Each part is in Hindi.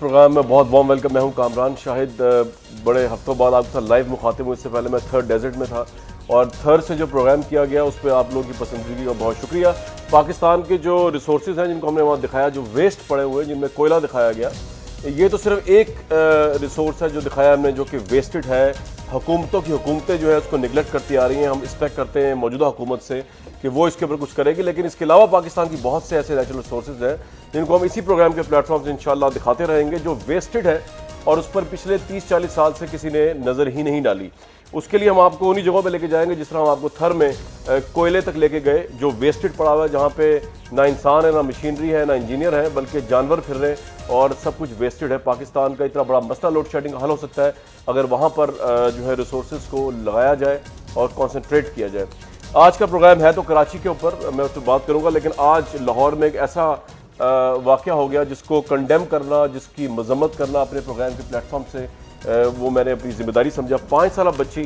प्रोग्राम में बहुत वार्म वेलकम। मैं हूं कामरान शाहिद। बड़े हफ्तों बाद आपके साथ लाइव मुखातिब हूं। इससे पहले मैं थर्ड डेजर्ट में था और थर्ड से जो प्रोग्राम किया गया उस पर आप लोगों की पसंदगी का बहुत शुक्रिया। पाकिस्तान के जो रिसोर्सेज हैं जिनको हमने वहाँ दिखाया, जो वेस्ट पड़े हुए हैं जिनमें कोयला दिखाया गया, ये तो सिर्फ एक रिसोर्स है जो दिखाया हमने, जो कि वेस्टेड है। हुकूमतों की हुकूमतें जो है उसको निगलेक्ट करती आ रही हैं। हम एक्सपेक्ट करते हैं मौजूदा हुकूमत से कि वो इसके ऊपर कुछ करेगी, लेकिन इसके अलावा पाकिस्तान की बहुत से ऐसे नेचुरल रिसोर्सेज हैं जिनको हम इसी प्रोग्राम के प्लेटफॉर्म से इंशाल्लाह दिखाते रहेंगे, जो वेस्टेड है और उस पर पिछले 30-40 साल से किसी ने नज़र ही नहीं डाली। उसके लिए हम आपको उन्हीं जगहों पे लेके जाएंगे जिस तरह हम आपको थर में कोयले तक लेके गए, जो वेस्टेड पड़ा हुआ है, जहाँ पे ना इंसान है, ना मशीनरी है, ना इंजीनियर है, बल्कि जानवर फिर रहे हैं और सब कुछ वेस्टेड है। पाकिस्तान का इतना बड़ा मसला लोड शेडिंग हल हो सकता है अगर वहाँ पर जो है रिसोर्सेज को लगाया जाए और कॉन्सेंट्रेट किया जाए। आज का प्रोग्राम है तो कराची के ऊपर, मैं उस पर बात करूँगा, लेकिन आज लाहौर में एक ऐसा वाक़या हो गया जिसको कंडेम करना, जिसकी मजम्मत करना अपने प्रोग्राम के प्लेटफॉर्म से, वो मैंने अपनी जिम्मेदारी समझा। 5 साल बच्ची,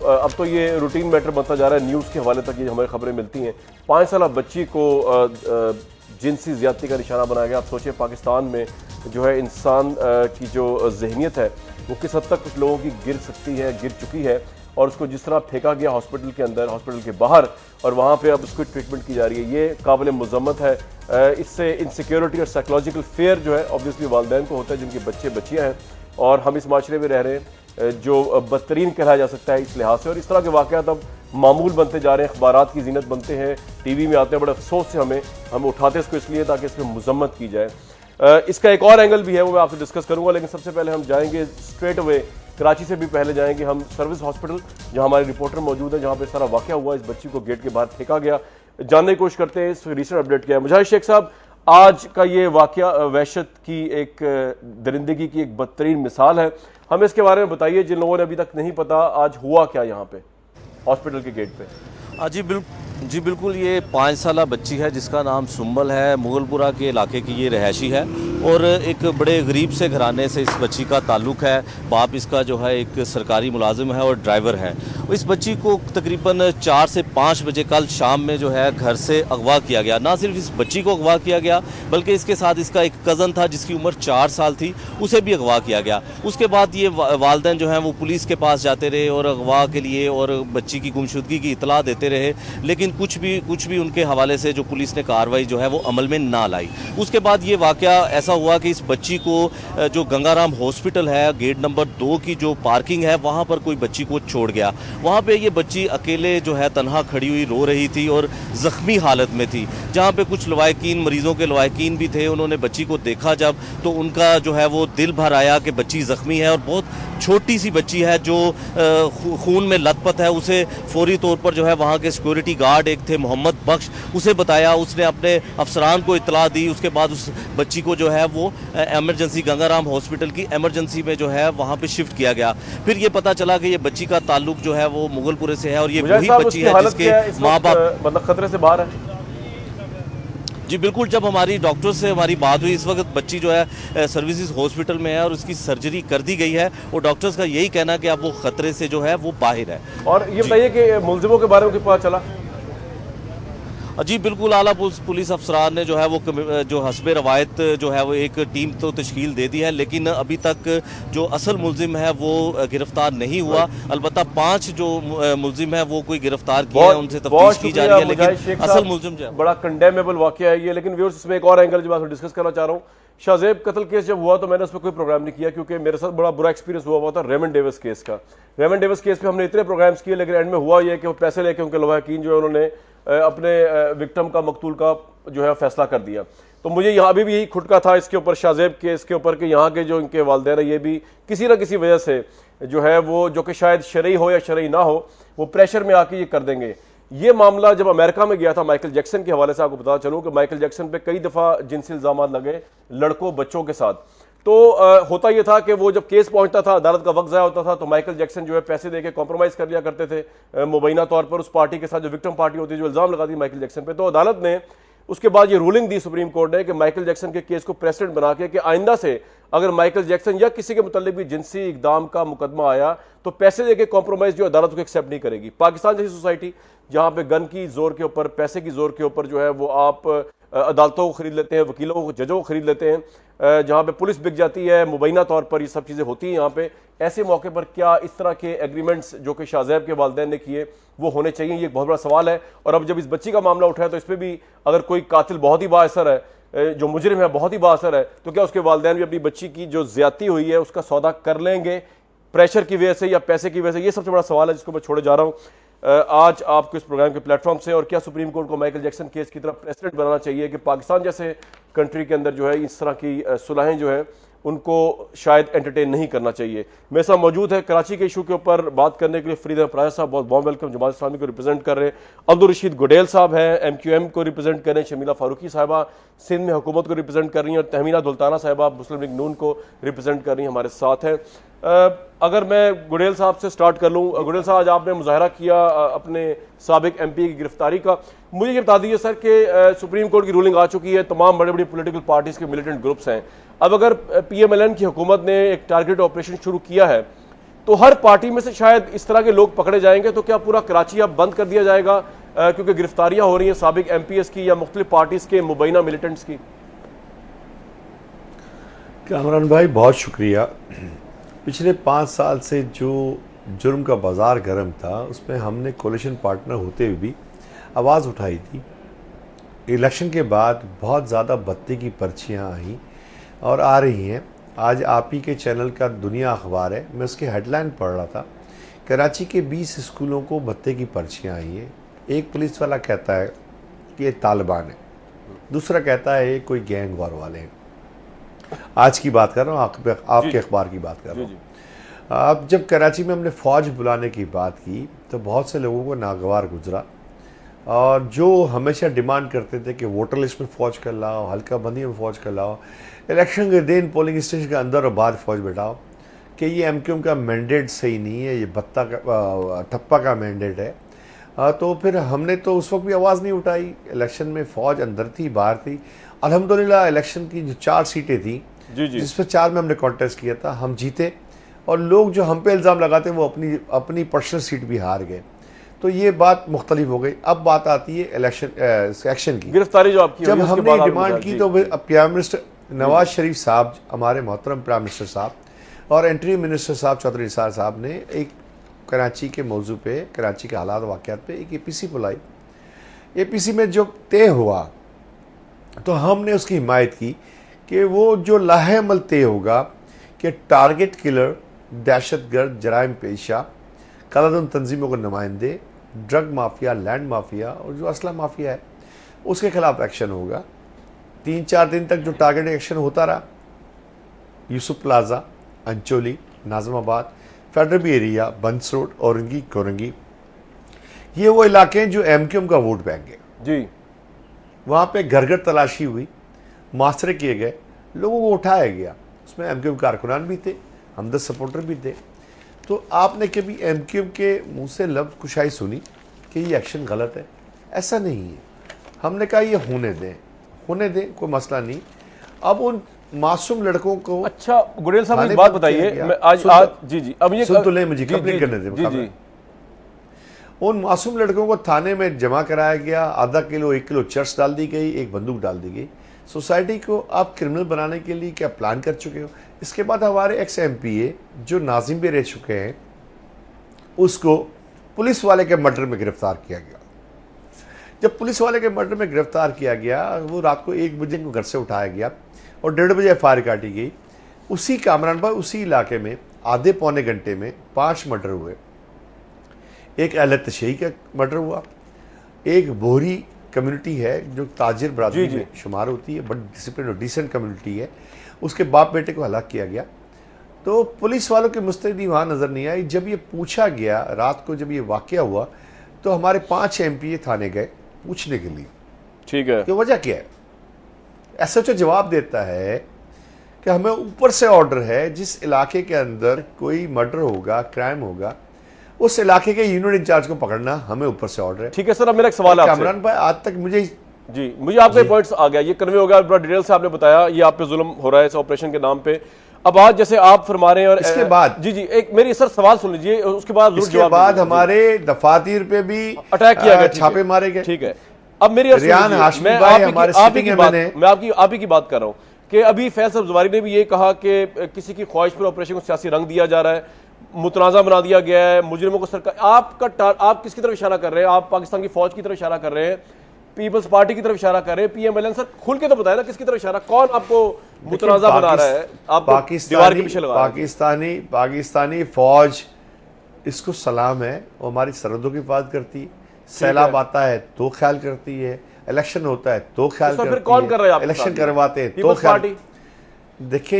अब तो ये रूटीन मैटर बनता जा रहा है, न्यूज़ के हवाले तक ये हमें खबरें मिलती हैं। 5 साल बच्ची को जिनसी ज़्यादती का निशाना बनाया गया। आप सोचिए पाकिस्तान में जो है इंसान की जो जहनीत है वो किस हद तक कुछ लोगों की गिर सकती है, गिर चुकी है, और उसको जिस तरह फेंका गया हॉस्पिटल के अंदर, हॉस्पिटल के बाहर, और वहाँ पे अब उसको ट्रीटमेंट की जा रही है, ये काबिल मज़म्मत है। इससे इनसिक्योरिटी और साइकोलॉजिकल फेयर जो है ऑब्वियसली वालिदैन को होता है जिनके बच्चे बच्चियाँ हैं, और हम इस माशरे में रह रहे हैं जो बदतरीन कहलाया जा सकता है इस लिहाज से। और इस तरह के वाक़यात अब मामूल बनते जा रहे हैं, अखबारात की जीनत बनते हैं, टीवी में आते हैं। बड़े अफसोस से हम उठाते इसको इसलिए ताकि इस पर मजम्मत की जाए। इसका एक और एंगल भी है, वो मैं आपसे डिस्कस करूंगा, लेकिन सबसे पहले हम जाएंगे स्ट्रेट अवे, कराची से भी पहले जाएंगे हम सर्विस हॉस्पिटल, जहां हमारे रिपोर्टर मौजूद है, जहां पे सारा वाक़या हुआ, इस बच्ची को गेट के बाहर फेंका गया। जानने की कोशिश करते हैं इस रिसेंट अपडेट क्या है। मुजाहिद शेख साहब, आज का ये वाक़या वहशत की एक दरिंदगी की एक बदतरीन मिसाल है। हमें इसके बारे में बताइए, जिन लोगों ने अभी तक नहीं पता, आज हुआ क्या यहाँ पे हॉस्पिटल के गेट पे। जी बिल्कुल, ये 5 साला बच्ची है जिसका नाम सुम्बल है। मुगलपुरा के इलाके की ये रहायशी है और एक बड़े गरीब से घराने से इस बच्ची का ताल्लुक़ है। बाप इसका जो है एक सरकारी मुलाजिम है और ड्राइवर है। इस बच्ची को तकरीबन 4 से 5 बजे कल शाम में जो है घर से अगवा किया गया। ना सिर्फ इस बच्ची को अगवा किया गया बल्कि इसके साथ इसका एक कज़न था जिसकी उम्र 4 साल थी, उसे भी अगवा किया गया। उसके बाद ये वालिदैन जो हैं वो पुलिस के पास जाते रहे और अगवा के लिए और बच्ची की गुमशुदगी की इतला देते रहे, लेकिन कुछ भी उनके हवाले से जो पुलिस ने कार्रवाई जो है वो अमल में ना लाई। उसके बाद ये वाक़या ऐसा हुआ कि इस बच्ची को जो गंगाराम हॉस्पिटल है, गेट नंबर 2 की जो पार्किंग है, वहाँ पर कोई बच्ची को छोड़ गया। वहाँ पे ये बच्ची अकेले जो है तन्हा खड़ी हुई रो रही थी और ज़ख्मी हालत में थी। जहाँ पे कुछ लवाकिन, मरीज़ों के लवाकिन भी थे, उन्होंने बच्ची को देखा जब, तो उनका जो है वो दिल भर आया कि बच्ची ज़ख्मी है और बहुत छोटी सी बच्ची है जो खून में लथपथ है। उसे फौरी तौर पर जो है वहाँ के सिक्योरिटी गार्ड एक थे मोहम्मद बख्श, उसे बताया, उसने अपने अफसरान को इतला दी। उसके बाद उस बच्ची को जो है वो एमरजेंसी, गंगाराम हॉस्पिटल की एमरजेंसी में जो है वहाँ पे शिफ्ट किया गया। फिर ये पता चला कि ये बच्ची का ताल्लुक जो है वो मुगलपुरे से है और ये वही बच्ची है जिसके माँ बाप मतलब खतरे से बाहर है। जी बिल्कुल, जब हमारी डॉक्टर से हमारी बात हुई, इस वक्त बच्ची जो है सर्विसेज हॉस्पिटल में है और उसकी सर्जरी कर दी गई है और डॉक्टर्स का यही कहना है कि अब वो खतरे से जो है वो बाहर है। और ये बताइए कि मुलजिमों के बारे में क्या पता चला? जी बिल्कुल, आला पुलिस अफसरान ने जो है वो जो हस्बे रवायत जो है वो एक टीम तो तश्कील दे दी है, लेकिन अभी तक जो असल मुलजिम है वो गिरफ्तार नहीं हुआ। अलबत्ता 5 जो मुलजिम है वो कोई गिरफ्तार किए हैं, उनसे तफ्तीश की जा रही है, लेकिन असल मुलजिम जो है बड़ा कंडेमेबल वाकया है ये। लेकिन व्यूअर्स, इसमें एक और एंगल जो मैं डिस्कस करना चाह रहा हूँ, शाहजेब कत्ल केस जब हुआ तो मैंने उस पर कोई प्रोग्राम नहीं किया क्योंकि मेरे साथ बड़ा बुरा एक्सपीरियंस हुआ था रेमंड डेविस केस का। रेमंड डेविस केस पे हमने इतने प्रोग्राम्स किए, लेकिन एंड में हुआ ये कि वो पैसे लेके उनके लवाकिन जो है उन्होंने अपने विक्टिम का, मकतूल का जो है फैसला कर दिया। तो मुझे यहाँ अभी भी यही खुटका था इसके ऊपर, शाहजेब केस के ऊपर, कि यहाँ के जो इनके वालिदैन है ये भी किसी ना किसी वजह से जो है वो, जो कि शायद शरई हो या शरई ना हो, वो प्रेशर में आके ये कर देंगे। ये मामला जब अमेरिका में गया था माइकल जैक्सन के हवाले से आपको बता चलूं कि माइकल जैक्सन पे कई दफ़ा जिनसी इल्जाम लगे लड़कों बच्चों के साथ। तो होता यह था कि वो जब केस पहुंचता था, अदालत का वक्त ज़ाया होता था, तो माइकल जैक्सन जो है पैसे देके कॉम्प्रोमाइज़ कर लिया करते थे मुबैना तौर पर उस पार्टी के साथ जो विक्टिम पार्टी होती है, जो इल्ज़ाम लगाती माइकल जैक्सन पे। तो अदालत ने उसके बाद ये रूलिंग दी सुप्रीम कोर्ट ने कि माइकल जैक्सन के केस को प्रेसिडेंट बना के कि आइंदा से अगर माइकल जैक्सन या किसी के मुतालिक भी जिनसी इकदाम का मुकदमा आया तो पैसे देके कॉम्प्रोमाइज़ जो अदालत को एक्सेप्ट नहीं करेगी। पाकिस्तान जैसी सोसाइटी जहां पे गन की जोर के ऊपर, पैसे की जोर के ऊपर जो है वो आप अदालतों को खरीद लेते हैं, वकीलों को, जजों को खरीद लेते हैं, जहाँ पे पुलिस बिक जाती है, मुबैना तौर पर ये सब चीज़ें होती हैं यहाँ पे। ऐसे मौके पर क्या इस तरह के एग्रीमेंट्स जो कि शाहज़ैब के वालिदैन ने किए वो होने चाहिए? ये एक बहुत बड़ा सवाल है। और अब जब इस बच्ची का मामला उठा है तो इस पर भी अगर कोई कातिल बहुत ही बाअसर है, जो मुजरिम है बहुत ही बाअसर है, तो क्या उसके वालिदैन भी अपनी बच्ची की जो ज्यादती हुई है उसका सौदा कर लेंगे प्रेशर की वजह से या पैसे की वजह से? ये सबसे बड़ा सवाल है जिसको मैं छोड़े जा रहा हूँ आज आपको इस प्रोग्राम के प्लेटफॉर्म से। और क्या सुप्रीम कोर्ट को माइकल जैक्सन केस की तरह प्रेसिडेंट बनाना चाहिए कि पाकिस्तान जैसे कंट्री के अंदर जो है इस तरह की सुलहें जो है उनको शायद एंटरटेन नहीं करना चाहिए? मेरे साथ मौजूद है कराची के इशू के ऊपर बात करने के लिए फरीद अहमद पराया साहब, बहुत बहुत वेलकम, जमात इस्लामी को रिप्रेजेंट कर रहे हैं। अब्दुल रशीद गुडेल साहब हैं, MQM को रिप्रेजेंट कर रहे हैं। शमीला फारूकी साहिबा सिंध में हुकूमत को रिप्रेजेंट कर रही हैं, और तहमीना दुल्ताना साहिबा मुस्लिम लीग नून को रिप्रेजेंट कर रही हैं, हमारे साथ हैं। अगर मैं गुडेल साहब से स्टार्ट कर लूँ, गुडेल साहब आज आपने मुजाहरा किया अपने साबिक MP की गिरफ्तारी का, मुझे ये बता दीजिए सर कि सुप्रीम कोर्ट की रूलिंग आ चुकी है, तमाम बड़े बड़ी पॉलिटिकल पार्टीज के मिलिटेंट ग्रुप्स हैं। अब अगर PMLN की हुकूमत ने एक टारगेट ऑपरेशन शुरू किया है तो हर पार्टी में से शायद इस तरह के लोग पकड़े जाएंगे, तो क्या पूरा कराची अब बंद कर दिया जाएगा क्योंकि गिरफ्तारियां हो रही हैं साबिक MPs की या मुख्तलिफ पार्टीज के मुबैना मिलिटेंट्स की? कामरान भाई बहुत शुक्रिया। पिछले 5 साल से जो जुर्म का बाजार गर्म था उसमें हमने कोलिशन पार्टनर होते हुए भी आवाज़ उठाई थी। इलेक्शन के बाद बहुत ज़्यादा बत्ती की पर्चियाँ आई और आ रही हैं। आज आप ही के चैनल का दुनिया अखबार है, मैं उसके हेडलाइन पढ़ रहा था, कराची के 20 स्कूलों को बत्ती की पर्चियाँ आई हैं। एक पुलिस वाला कहता है कि ये तालिबान है, दूसरा कहता है ये कोई गैंग वार वाले हैं। आज की बात कर रहा हूँ, आपके अखबार की बात कर रहा हूँ। अब जब कराची में हमने फ़ौज बुलाने की बात की तो बहुत से लोगों को नागवार गुजरा, और जो हमेशा डिमांड करते थे कि वोटर लिस्ट में फ़ौज कर लाओ, हल्का बंदी में फ़ौज कर लाओ, इलेक्शन के दिन पोलिंग स्टेशन के अंदर और बाहर फ़ौज बैठाओ, कि ये MQM का मैंडेट सही नहीं है, ये बत्ता का ठप्पा का मैंडेट है। तो फिर हमने तो उस वक्त भी आवाज़ नहीं उठाई। इलेक्शन में फ़ौज अंदर थी, बाहर थी। अल्हम्दुलिल्लाह इलेक्शन की जो 4 सीटें थी जिस पर 4 में हमने कॉन्टेस्ट किया था, हम जीते, और लोग जो हम पे इल्ज़ाम लगाते वो अपनी पर्सनल सीट भी हार गए। तो ये बात मुख्तलिफ हो गई। अब बात आती है एक्शन की, गिरफ्तारी जो आपकी जब हमने डिमांड की तो प्राइम मिनिस्टर नवाज शरीफ साहब, हमारे मोहतरम प्राइम मिनिस्टर साहब, और इंटरिम मिनिस्टर साहब चौधरी निसार साहब ने एक कराची के मौजू पे, कराची के हालात वाक़यात पे एक APC बुलाई। APC में जो तय हुआ तो हमने उसकी हिमायत की कि वो जो लाहेअमल तय होगा कि टारगेट किलर, दहशतगर्द, जराइम पेशा, कालाधन तंजीमों के नुमाइंदे, ड्रग माफिया, लैंड माफिया और जो असला माफिया है उसके खिलाफ एक्शन होगा। 3-4 दिन तक जो टारगेट एक्शन होता रहा, Yusuf plaza, Ancholi, Nazimabad, federal area, Burns road, Orangi, Korangi, ये वो इलाके हैं जो MQM का वोट बैंक है जी। वहाँ पे घर घर तलाशी हुई, मास्टरे किए गए, लोगों को उठाया गया। उसमें MQM कारकुनान भी थे, हमदर्द सपोर्टर भी थे। तो आपने कभी MQM के मुंह से लफ्ज़ कुशाई सुनी कि ये एक्शन गलत है? ऐसा नहीं है। हमने कहा ये होने दें, कोई मसला नहीं। अब उन मासूम लड़कों को, अच्छा गुडेल साहब एक बात बताइए, मैं आज जी अब ये सुन तो ले, मुझे कंप्लीट करने दें। जी। उन मासूम लड़कों को थाने में जमा कराया गया, आधा किलो 1 किलो चर्च डाल दी गई, एक बंदूक डाल दी गई। सोसाइटी को आप क्रिमिनल बनाने के लिए क्या प्लान कर चुके हो? इसके बाद हमारे एक्स MPA जो नाजिम भी रह चुके हैं, उसको पुलिस वाले के मर्डर में गिरफ्तार किया गया। जब पुलिस वाले के मर्डर में गिरफ्तार किया गया, वो रात को 1 बजे को घर से उठाया गया और 1:30 बजे FIR काटी गई। उसी कामरान भाई, उसी इलाके में आधे पौने घंटे में 5 मर्डर हुए। एक अहले तशय्युई का मर्डर हुआ, एक बोहरी कम्युनिटी है जो ताजिर बरादरी में शुमार होती है, बड़ी डिसिप्लिन और डिसेंट कम्युनिटी है, उसके बाप बेटे को हलाक किया गया। तो पुलिस वालों की मुस्तैदी वहाँ नज़र नहीं आई। जब ये पूछा गया रात को, जब ये वाक़या हुआ, तो हमारे 5 MPA थाने गए पूछने के लिए, ठीक है, कि वजह क्या है। SHO जवाब देता है कि हमें ऊपर से ऑर्डर है, जिस इलाके के अंदर कोई मर्डर होगा, क्राइम होगा, उस इलाके के यूनिट इंचार्ज को पकड़ना हमें ऊपर से ऑर्डर है। ठीक है सर, अब मेरा एक सवाल है आपसे। कामरान भाई, आज तक मुझे आपके पॉइंट्स आ गया, ये कन्वे हो गया, बड़ा डिटेल से आपने बताया ये आप पे जुल्म हो रहा है इस ऑपरेशन के नाम पे। अब आज जैसे आप फरमा रहे हैं, और इसके बाद जी एक मेरी सर सवाल सुन लीजिए, उसके बाद हमारे दफातर पे भी अटैक किया गया, छापे मारे गए। ठीक है। अब मेरी रियान हाशमी भाई हमारे सिटिंग एमएनए, मैं आप ही की बात कर रहा हूं कि अभी फैसल जवारी ने भी ये कहा कि किसी की ख्वाहिश पर ऑपरेशन को सियासी रंग दिया जा रहा है, मुतनाज़ा बना दिया गया है, मुजरिमों को सरकार, आप किसकी तरफ इशारा कर रहे हैं? आप पाकिस्तान की फौज की तरफ इशारा कर रहे हैं, पीपल्स पार्टी की तरफ इशारा कर रहे हैं, पीएमएलएन? सर खुल के तो बताया ना किसकी तरफ इशारा, कौन आपको मुतनाज़ा बना रहा है? आप दीवार के पीछे लगा पाकिस्तानी फौज, इसको सलाम है, वो हमारी सरहदों की हिफाजत करती है, सैलाब आता है तो ख्याल करती है, इलेक्शन होता है तो ख्याल करती है, कौन कर रहा है? इलेक्शन करवाते हैं तो ख्याल। देखिए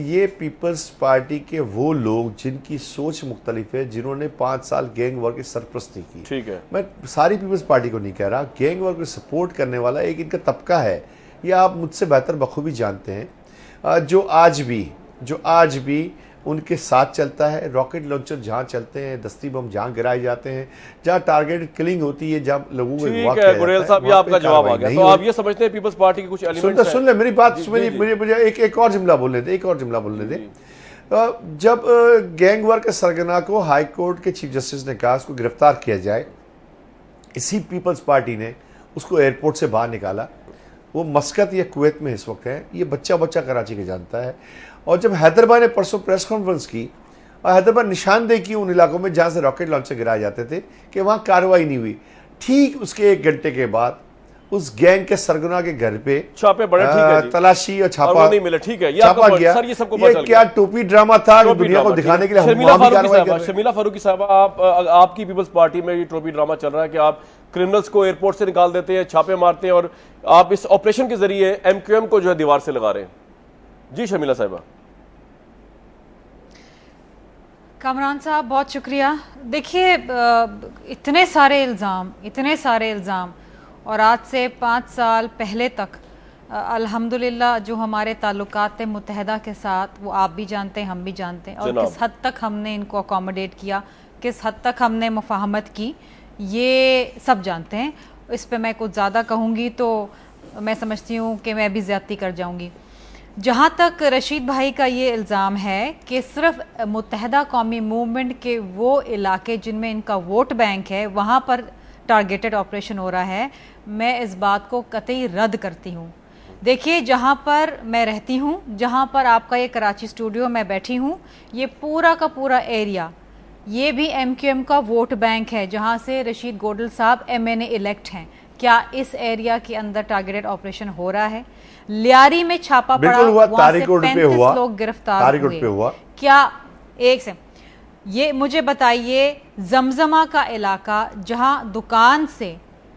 ये पीपल्स पार्टी के वो लोग जिनकी सोच मुख्तलिफ है, जिन्होंने 5 साल गैंग वॉर की सरपरस्ती की। ठीक है, मैं सारी पीपल्स पार्टी को नहीं कह रहा, गैंग वॉर को सपोर्ट करने वाला एक इनका तबका है, ये आप मुझसे बेहतर बखूबी जानते हैं, जो आज भी उनके साथ चलता है। रॉकेट लॉन्चर जहां चलते हैं, दस्ती बम जहां गिराए जाते हैं, जहां टारगेटेड किलिंग होती है, जहां लोगों को गुरेल साहब, ये आपका जवाब आ गया। तो आप ये समझते हैं पीपल्स पार्टी के कुछ एलिमेंट्स हैं? सुन ले मेरी बात, मुझे एक और जुमला बोलने दे, जब गैंग वॉर के सरगना को हाई कोर्ट के चीफ जस्टिस ने कहा उसको गिरफ्तार किया जाए, इसी पीपल्स पार्टी ने उसको एयरपोर्ट से बाहर निकाला। वो मस्कत या कुवैत में इस वक्त है, ये बच्चा कराची के जानता है। और जब हैदराबाद ने परसों प्रेस कॉन्फ्रेंस की और हैदराबाद निशानदेही की उन इलाकों में जहां से रॉकेट लॉन्चर गिराए जाते थे कि वहां कार्रवाई नहीं हुई, ठीक उसके 1 घंटे के बाद उस गैंग के सरगना के घर पे छापे बड़े, ठीक है, तलाशी और छापा नहीं मिले, ठीक है, छापा गया। सर ये सबको पता चल गया। क्या टोपी ड्रामा था दुनिया को दिखाने के लिए? शर्मिला फारूकी साहब, आपकी पीपल्स पार्टी में ये ट्रोपी ड्रामा चल रहा है कि आप क्रिमिनल्स को एयरपोर्ट से निकाल देते हैं, छापे मारते हैं, और आप इस ऑपरेशन के जरिए एमक्यूएम को जो है दीवार से लगा रहे हैं। जी शर्मिला साहिबा। कामरान साहब बहुत शुक्रिया। देखिए इतने सारे इल्ज़ाम और आज से 5 साल पहले तक अल्हम्दुलिल्लाह जो हमारे ताल्लुकात मुत्तहदा के साथ, वो आप भी जानते हैं, हम भी जानते हैं, और किस हद तक हमने इनको अकोमोडेट किया, किस हद तक हमने मुफाहमत की, ये सब जानते हैं। इस पे मैं कुछ ज़्यादा कहूँगी तो मैं समझती हूँ कि मैं भी ज़्यादती कर जाऊँगी। जहाँ तक रशीद भाई का ये इल्ज़ाम है कि सिर्फ मुत्तहदा कौमी मूवमेंट के वो इलाके जिनमें इनका वोट बैंक है वहाँ पर टारगेटेड ऑपरेशन हो रहा है, मैं इस बात को कतई रद्द करती हूँ। देखिए जहाँ पर मैं रहती हूँ, जहाँ पर आपका ये कराची स्टूडियो मैं बैठी हूँ, ये पूरा का पूरा एरिया ये भी एमक्यूएम का वोट बैंक है, जहाँ से रशीद गोडल साहब एमएनए इलेक्ट हैं। क्या इस एरिया के अंदर टारगेटेड ऑपरेशन हो रहा है? लियारी में छापा पड़ा, वहां से 35 लोग गिरफ्तार हुए। क्या एक से ये मुझे बताइए, जमजमा का इलाका जहां दुकान से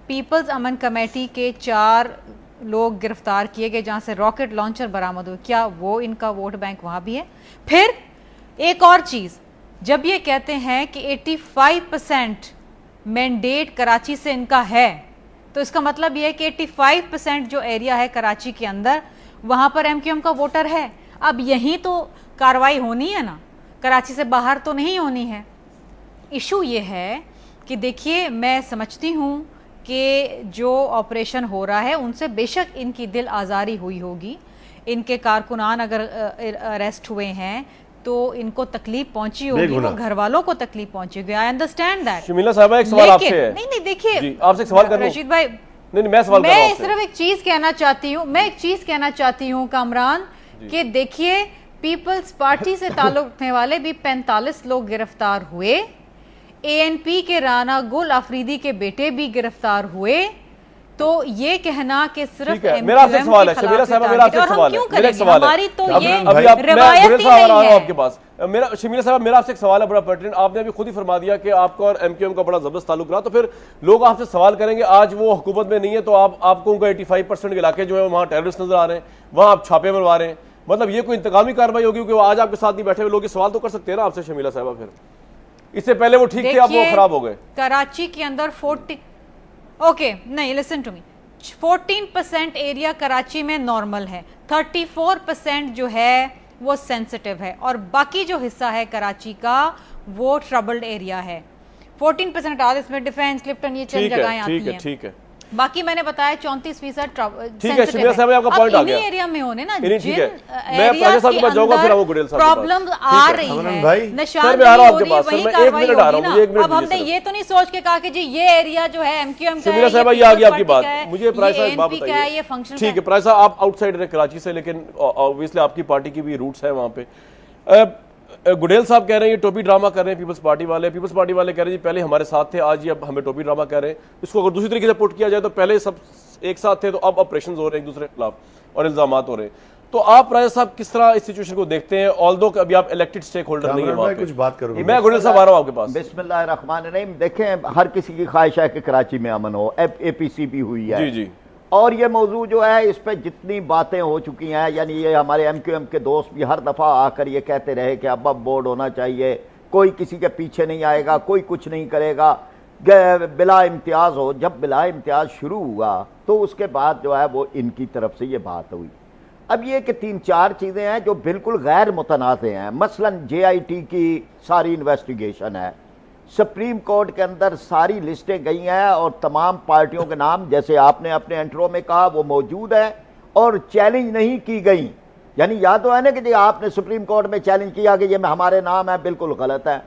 पीपल्स अमन कमेटी के 4 लोग गिरफ्तार किए गए, जहां से रॉकेट लॉन्चर बरामद हुए, क्या वो इनका वोट बैंक वहां भी है? फिर एक और चीज, जब ये कहते हैं कि 85% मैंडेट कराची से इनका है, तो इसका मतलब यह है कि 85% जो एरिया है कराची के अंदर, वहां पर एमक्यूएम का वोटर है। अब यहीं तो कार्रवाई होनी है ना, कराची से बाहर तो नहीं होनी है। इशू ये है कि देखिए मैं समझती हूँ कि जो ऑपरेशन हो रहा है उनसे बेशक इनकी दिल आज़ारी हुई होगी, इनके कारकुनान अगर अरेस्ट हुए हैं तो इनको तकलीफ पहुंची होगी, वो घर वालों को तकलीफ पहुंची होगी। I understand that. शर्मिला साहबा एक सवाल आपसे है। नहीं देखिए आपसे एक सवाल करूं रशीद भाई, नहीं मैं सवाल कर रहा हूं। सिर्फ एक चीज कहना चाहती हूँ कामरान, कि देखिए पीपल्स पार्टी से ताल्लुक रखने वाले भी 45 लोग गिरफ्तार हुए, एएनपी के राना गुल अफरीदी के बेटे भी गिरफ्तार हुए, तो ये कहना कि सिर्फ मेरा आपसे सवाल है शर्मिला साहब, मेरा आपसे सवाल है, हमारी तो ये रिवायत ही नहीं है। आपके पास मेरा शर्मिला साहब, मेरा आपसे एक सवाल है बड़ा पर्टिनेंट। आपने अभी खुद ही फरमा दिया कि आपका और एमक्यूएम का बड़ा जबरदस्त ताल्लुक रहा, तो फिर लोग आपसे सवाल करेंगे आज वो हुकूमत में नहीं है तो आपको उनका 85% इलाके जो है वहाँ टेररिस्ट नजर आ रहे हैं, वहाँ आप छापे मरवा रहे हैं, मतलब ये कोई इंतकामी कार्रवाई होगी? क्योंकि आज आपके साथ नहीं बैठे हुए लोग सवाल तो कर सकते हैं ना आपसे शर्मिला साहब। फिर इससे पहले वो ठीक थे, अब वो खराब हो गए। कराची के अंदर 40 नहीं, listen to me, 14% area Karachi में नॉर्मल है, 34% जो है वो सेंसिटिव है, और बाकी जो हिस्सा है कराची का वो ट्रबल्ड एरिया है। 14% इसमें डिफेंस, लिप्टन, ये चंद जगहें आती हैं। ठीक है। बाकी मैंने बताया 34% ठीक है शमीरा साहब, आपका पॉइंट आ गया। एरिया में होने ना, ठीक है, मैं प्राजा साहब के पास जाऊंगा, फिर वो गुडेल साहब प्रॉब्लम आ रही है, सर मैं आ रहा हूं आपके पास, सर मैं 1 मिनट आ रहा हूं, मुझे 1 मिनट। अब हमने ये तो नहीं सोच के कहा कि जी ये एरिया जो है एमक्यूएम का है, शमीरा साहब ये आ गई आपकी बात, मुझे प्राजा साहब बात बताइए। ये फंक्शन ठीक है प्राजा साहब, आप आउटसाइडर हैं कराची से, लेकिन ऑब्वियसली आपकी पार्टी की भी रूट्स है वहां पे। गुडेल साहब कह रहे हैं ये टोपी ड्रामा कर रहे हैं पीपल्स पार्टी वाले कह रहे हैं जी पहले हमारे साथ थे, आज ये अब हमें टोपी ड्रामा कर रहे हैं। इसको अगर दूसरी तरीके से पुट किया जाए तो पहले सब एक साथ थे, तो अब ऑपरेशन हो रहे हैं एक दूसरे के खिलाफ और इल्जाम हो रहे हैं। तो आप राजा साहब किस तरह इस सिचुएशन को देखते हैं, ऑल्दो अभी आप इलेक्टेड स्टेक होल्डर नहीं है वहां पे? कुछ बात करूंगा मैं गुडेल साहब आ रहा हूं आपके पास। बिस्मिल्लाहिर्रहमानिर्रहीम। देखें, हर किसी की ख्वाहिश है कि कराची में अमन हो, APC भी हुई है जी जी, और ये मौजू जो है इस पर जितनी बातें हो चुकी हैं, यानी ये हमारे MQM के दोस्त भी हर दफ़ा आकर ये कहते रहे कि अब बोर्ड होना चाहिए, कोई किसी के पीछे नहीं आएगा, कोई कुछ नहीं करेगा, बिला इम्तियाज़ हो। जब बिला इम्तियाज़ शुरू हुआ तो उसके बाद जो है वो इनकी तरफ से ये बात हुई। अब ये कि 3-4 चीज़ें हैं जो बिल्कुल गैर मुतनाज़ हैं। मसलन JIT की सारी इन्वेस्टिगेशन है, सुप्रीम कोर्ट के अंदर सारी लिस्टें गई हैं और तमाम पार्टियों के नाम, जैसे आपने अपने इंट्रो में कहा, वो मौजूद है और चैलेंज नहीं की गई। यानी या तो है ना कि जी आपने सुप्रीम कोर्ट में चैलेंज किया कि ये हमारे नाम है, बिल्कुल गलत है।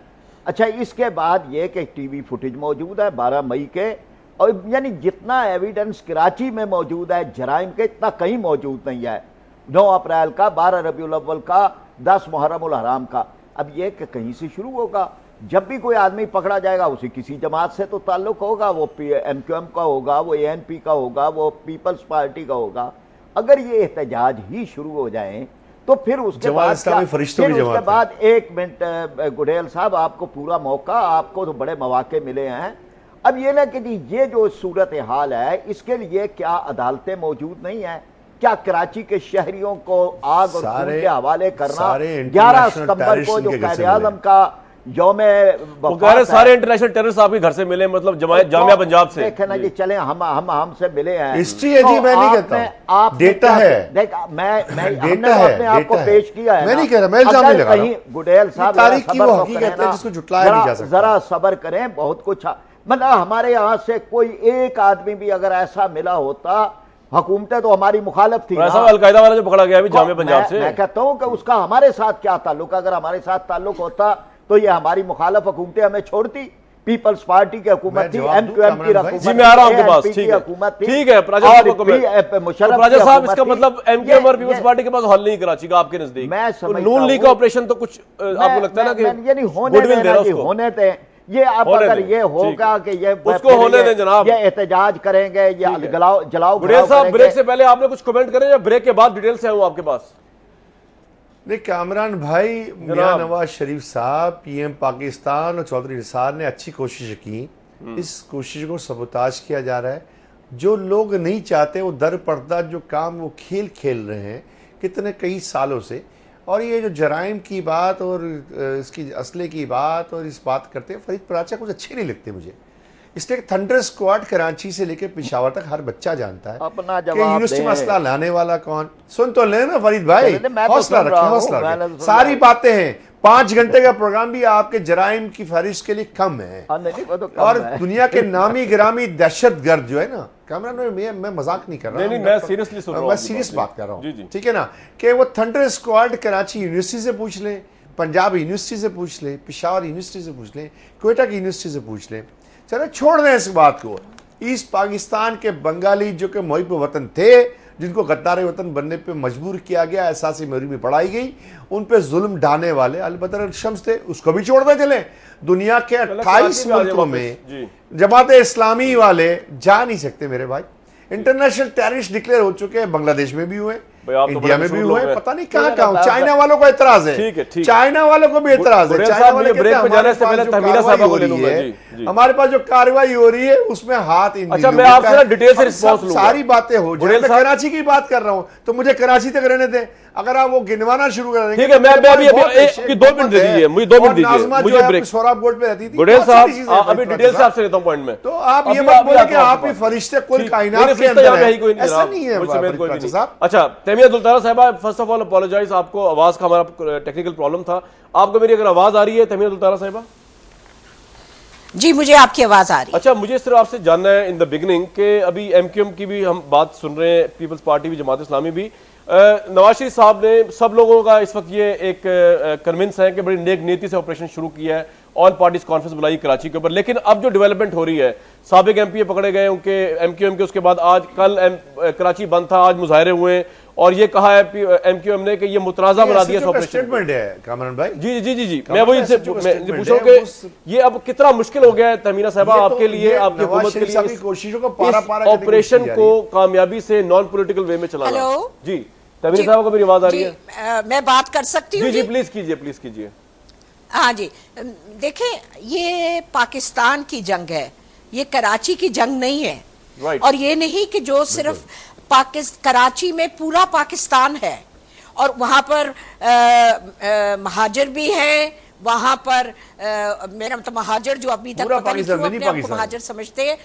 अच्छा, इसके बाद ये कि TV फुटेज मौजूद है 12 मई के, और यानी जितना एविडेंस कराची में मौजूद है जराइम के, इतना कहीं मौजूद नहीं है। 9 अप्रैल का, 12 रबीउल अव्वल का, 10 मुहर्रमुल हराम का। अब ये कि कहीं से शुरू होगा। जब भी कोई आदमी पकड़ा जाएगा उसे किसी जमात से तो ताल्लुक होगा, वो MQM का होगा, वो ANP का होगा, वो पीपल्स पार्टी का होगा। अगर ये एहतजाज ही शुरू हो जाए तो फिर उसके बाद उसके बाद 1 मिनट गुडेल साहब, आपको पूरा मौका, आपको तो बड़े मौके मिले हैं। अब ये ना कि ये जो सूरत हाल है, इसके लिए क्या अदालतें मौजूद नहीं है? क्या कराची के शहरियों को आग और खून के हवाले करना, 11 सितंबर को जो कायद-ए-आज़म का यौमे सारे इंटरनेशनल टेररिस्ट आपके घर से मिले, मतलब जामिया पंजाब से देखे ना जी, चले हमसे मिले हैं। हिस्ट्री है जी, मैं नहीं कहता, आप डेटा है, देख हमने अपने आप को पेश किया है, मैं नहीं कह रहा, मैं इल्जाम नहीं लगा रहा। गुडेल साहब जरा सब्र करें, बहुत कुछ मतलब हमारे यहाँ से कोई एक आदमी भी अगर ऐसा मिला होता, हुकूमतें तो हमारी मुखालिफ थी। अलकायदा वाला जो पकड़ा गया जामिया पंजाब से, मैं कहता हूँ कि उसका हमारे साथ क्या ताल्लुक? अगर हमारे साथ ताल्लुक होता तो ये हमारी मुखालिफ हुकूमतें हमें छोड़ती। पीपल्स पार्टी की हुकूमत थी, MQM की हुकूमत, जी मैं आ रहा हूं आपके पास, ठीक है प्राजा साहब, इसका मतलब MQM और पीपल्स पार्टी के पास हल नहीं कराची का आपके नजदीक? मैं नून लीग का ऑपरेशन तो कुछ आपको लगता है ना कि होने दें, ये अब अगर ये होगा कि ये उसको होने दें जनाब, ये एहतजाज करेंगे, ये जलाओ। गुडेल साहब, ब्रेक से पहले आपने कुछ कमेंट करें या ब्रेक के बाद डिटेल से आऊं आपके पास? नहीं, कामरान भाई, मियां नवाज शरीफ साहब, PM पाकिस्तान और चौधरी निसार ने अच्छी कोशिश की। इस कोशिश को सबोताज किया जा रहा है। जो लोग नहीं चाहते वो दर पर्दा जो काम वो खेल खेल रहे हैं कितने कई सालों से। और ये जो जराइम की बात और इसकी असले की बात और इस बात करते हैं, फरीद प्राचा कुछ अच्छे नहीं लगते मुझे। इसलिए थंडर स्क्वाड कराची से लेकर पेशावर तक हर बच्चा जानता है अपना कि यूनिवर्सिटी मसला लाने वाला कौन। सुन तो लेना फरीद भाई, हौसला रखें, हौसला रखें। सारी बातें हैं, 5 घंटे का प्रोग्राम भी आपके जराइम की फहरिस्त के लिए कम है। और दुनिया के नामी गिरामी दहशतगर्द जो है ना, कामरान मैं मजाक नहीं कर रहा, मैं सीरियसली सुन रहा हूं, मैं सीरियस बात कर रहा हूँ, ठीक है ना, कि वो थंडर स्क्वाड कराची यूनिवर्सिटी से पूछ लें, पंजाब यूनिवर्सिटी से पूछ लें, पेशावर यूनिवर्सिटी से पूछ लें, क्वेटा की यूनिवर्सिटी से पूछ लें। चलो छोड़ दें इस बात को। ईस्ट पाकिस्तान के बंगाली जो कि मुहिब वतन थे, जिनको गद्दार वतन बनने पे मजबूर किया गया, एहसासी मजबूरी में पढ़ाई गई, उन पे जुल्म ढाने वाले अल-बदर शम्स थे, उसको भी छोड़ दें। चले दुनिया के 28 मुल्कों में जमात इस्लामी वाले जा नहीं सकते मेरे भाई। इंटरनेशनल टेररिस्ट डिक्लेयर हो चुके हैं, बांग्लादेश में भी हुए, इंडिया में भी हुए, पता नहीं कहां। चाइना वालों को एतराज है, चाइना वालों को भी एतराज है। चाइना वाले हमारे पास जो कार्रवाई हो रही है उसमें हाथ। अच्छा, मैं आपसे डिटेल से रिस्पांस लूंगा, सारी बातें हो जाए। मैं कराची की बात कर रहा हूं तो मुझे कराची तक रहने दें। अगर आप वो गिनवाना शुरू कर देंगे, ठीक है, मैं अभी 2 मिनट दे दीजिए, मुझे 2 मिनट दीजिए, मुझे ब्रेक। सोहराब बोर्ड पे रहती थी गुडेल साहब, अभी डिटेल से आपसे लेता हूं पॉइंट में। तो आप ये मत बोले कि आप ही फरिश्ते कुल कायनात के अंदर हैं, ऐसा नहीं है साहब। अच्छा, तमीया दुलतारा साहब, फर्स्ट ऑफ ऑल अपोलोजाइज, आपको आवाज का हमारा टेक्निकल प्रॉब्लम था। आपको मेरी अगर आवाज आ रही है तमीया दुलतारा साहब? जी, मुझे आपकी आवाज आ रही है। अच्छा, मुझे सिर्फ आपसे जानना है इन द बिगिनिंग कि अभी एमक्यूएम की भी हम बात सुन रहे हैं, पीपल्स पार्टी भी, जमात इस्लामी भी, नवाज शरीफ साहब ने सब लोगों का इस वक्त ये एक कन्विंस है कि बड़ी नेक नीति से ऑपरेशन शुरू किया है, ऑल पार्टीज कॉन्फ्रेंस बुलाई कराची के ऊपर, लेकिन अब जो डेवलपमेंट हो रही है, साबिक एमपी पकड़े गए उनके एमक्यूएम के, उसके बाद आज कल कराची बंद था, आज मुजाहरे हुए, और ये कहा है एमक्यूएम ने कि ये मुतराजा बना दिया ऑपरेशन। स्टेटमेंट है कामरान भाई। जी जी जी जी, मैं वही पूछूं कि ये अब कितना मुश्किल हो गया है तहमीना साहबा आपके लिए, आपकी हुकूमत के लिए, कोशिशों को पारा पारा ऑपरेशन को कामयाबी से नॉन पॉलिटिकल वे में चलाना। हेलो जी, तहमीना साहबा को मेरी आवाज आ रही है? मैं बात कर सकती हूँ? जी जी, प्लीज कीजिए, प्लीज कीजिए। हाँ जी, देखें, ये पाकिस्तान की जंग है, ये कराची की जंग नहीं है। Right. और ये नहीं कि जो सिर्फ कराची में पूरा पाकिस्तान है और वहां पर महाजर भी हैं, वहां पर मेरा मतलब महाजर जो अभी तक पता नहीं क्यों अपने आप को महाजर समझते हैं,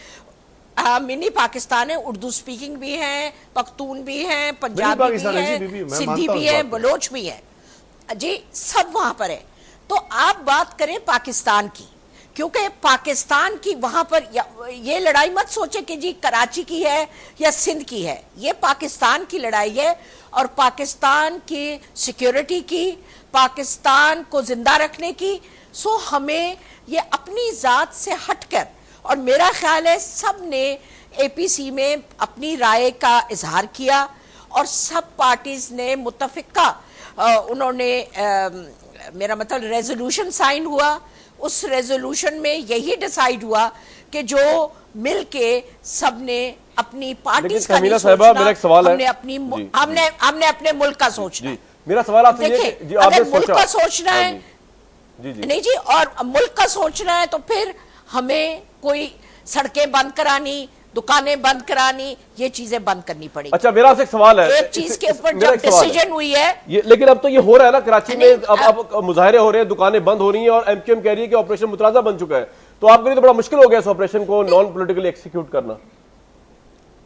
मिनी पाकिस्तान है, उर्दू स्पीकिंग भी हैं, पख्तून भी हैं, पंजाबी भी हैं, सिंधी भी है, बलोच भी है जी, सब वहां पर है। तो आप बात करें पाकिस्तान की, क्योंकि पाकिस्तान की वहां पर ये लड़ाई मत सोचे कि जी कराची की है या सिंध की है, ये पाकिस्तान की लड़ाई है, और पाकिस्तान की सिक्योरिटी की, पाकिस्तान को जिंदा रखने की। सो हमें ये अपनी जात से हटकर, और मेरा ख्याल है सब ने एपीसी में अपनी राय का इजहार किया और सब पार्टीज ने मुत्तफिका उन्होंने मेरा मतलब रेजोल्यूशन साइन हुआ। उस रेजोल्यूशन में यही डिसाइड हुआ कि जो मिल के सबने अपनी पार्टीज का नहीं सोचना, मेरा एक सवाल हमने अपनी हमने अपने मुल्क का सोचना। मेरा सवाल आपसे देखिए, अगर मुल्क का सोचना है नहीं जी, और मुल्क का सोचना है तो फिर हमें कोई सड़कें बंद करानी, दुकानें बंद करानी, ये चीजें बंद करनी पड़ेगी। अच्छा, मेरा आपसे एक सवाल है, एक चीज के ऊपर जब डिसीजन हुई है ये, लेकिन अब तो ये हो रहा है ना कराची में, अब मुजाहरे हो रहे हैं, दुकानें बंद हो रही हैं, और एमक्यूएम कह रही है कि ऑपरेशन मुतराजा बन चुका है, तो आपके लिए तो बड़ा मुश्किल हो गया इस ऑपरेशन को नॉन पॉलिटिकली एक्सिक्यूट करना।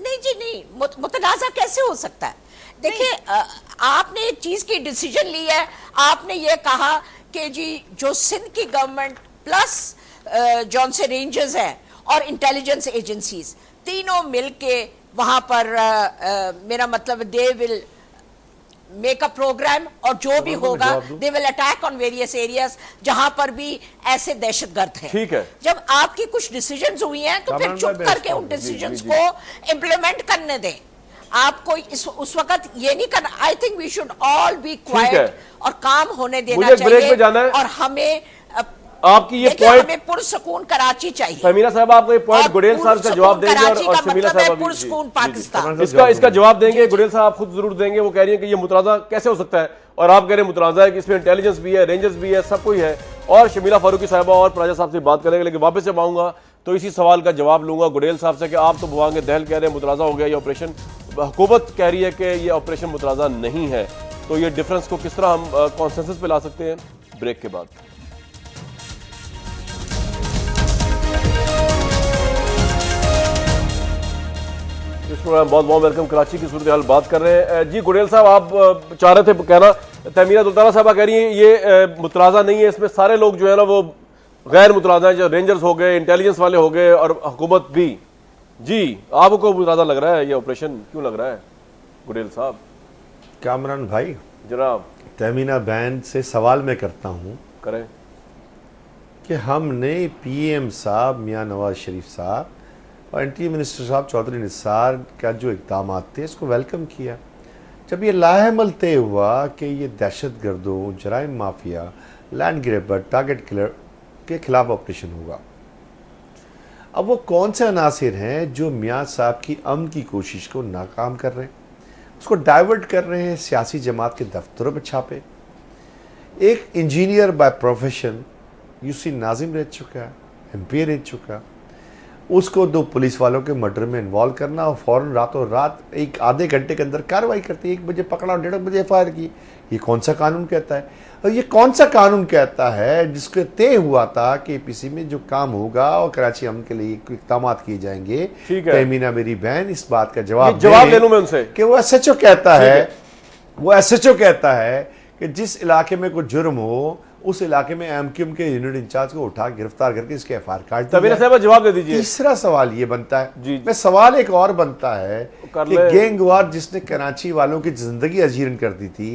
नहीं जी नहीं, मुतनाजा कैसे हो सकता है? देखिए, आपने एक चीज की डिसीजन ली है, आपने ये कहा कि जी जो सिंध की गवर्नमेंट प्लस जौन से रेंजर्स हैं और इंटेलिजेंस एजेंसीज तीनों मिलके वहां पर मेरा मतलब they will make a programme, और जो भी होगा they will attack on various areas जहां पर भी ऐसे दहशतगर्द हैं। ठीक है, जब आपकी कुछ डिसीजंस हुई हैं तो फिर चुप करके उन डिसीजंस को इम्प्लीमेंट करने दें। आपको उस वक्त ये नहीं करना। I think we should all be quite और काम होने देना चाहिए, और हमें आपकी ये पॉइंट, हमें पुरसकून कराची चाहिए। तमीना साहब आपको ये पॉइंट गुडेल साहब का जवाब देंगे, और शमीला साहब पुरसकून पाकिस्तान, इसका जवाब देंगे, गुडेल साहब आप खुद जरूर देंगे। वो कह रही है कि ये मुतराजा कैसे हो सकता है, और आप कह रहे हैं मुतराजा है कि इसमें इंटेलिजेंस भी है, रेंजर्स भी है, सब कोई है। और शमीला फारूकी साहबा और प्राजा साहब से बात करेंगे, लेकिन वापस जब आऊंगा तो इसी सवाल का जवाब लूंगा गुडेल साहब से कि आप तो बुआंगे दहल कह रहे हैं मुतराजा हो गया ये ऑपरेशन, हुकूमत कह रही है कि ये ऑपरेशन मुतराजा नहीं है, तो ये डिफरेंस को किस तरह हम कॉन्सेंसस पे ला सकते हैं? ब्रेक के बाद। बहुत बहुत वेलकम। कराची की सूरत हाल बात कर रहे हैं जी। गुडेल साहब, आप चाह रहे थे कहना, तमीना दुल्ताना साहबा कह रही है ये मुतराजा नहीं है, इसमें सारे लोग जो है ना वो गैर मुतराजा है, जो रेंजर्स हो गए, इंटेलिजेंस वाले हो गए, और हुकूमत भी। जी, आपको मुतराजा लग रहा है ये ऑपरेशन, क्यों लग रहा है गुडेल साहब? कामरान भाई जनाब, तमीना बहन से सवाल मैं करता हूँ, करें, कि हमने पीएम साहब मियां नवाज शरीफ साहब और एंटी मिनिस्टर साहब चौधरी निसार का जो इक़दाम थे इसको वेलकम किया। जब ये लाहेमल तय हुआ कि ये दहशत गर्दों, जराइम माफिया, लैंड ग्रेबर, टारगेट किलर के खिलाफ ऑपरेशन होगा, अब वो कौन से अनासिर हैं जो मियां साहब की अमन की कोशिश को नाकाम कर रहे हैं, उसको डाइवर्ट कर रहे हैं सियासी जमात के दफ्तरों में छापे। एक engineer by profession UC Nazim रह चुका है, एमपी रह चुका, उसको 2 पुलिस वालों के मर्डर में इन्वॉल्व करना और फौरन रातों रात एक आधे घंटे के अंदर कार्रवाई करती है, 1 बजे पकड़ा और 1:30 बजे एफआईआर की। ये कौन सा कानून कहता है? और ये कौन सा कानून कहता है जिसके तय हुआ था कि एपीसी में जो काम होगा और कराची अमन के लिए इक़दाम किए जाएंगे? तमीना मेरी बहन इस बात का जवाब ले लूं मैं उनसे कि वो एसएचओ कहता है, वो एसएचओ कहता है कि जिस इलाके में कोई जुर्म हो उस इलाके में एमक्यूएम के यूनिट इंचार्ज को उठा गिरफ्तार करके इसके एफआईआर काट तमीना साहब जवाब दे दीजिए। तीसरा सवाल ये बनता है जी। मैं सवाल एक और बनता है कि गैंगवार जिसने कराची वालों की जिंदगी अजीरन कर दी थी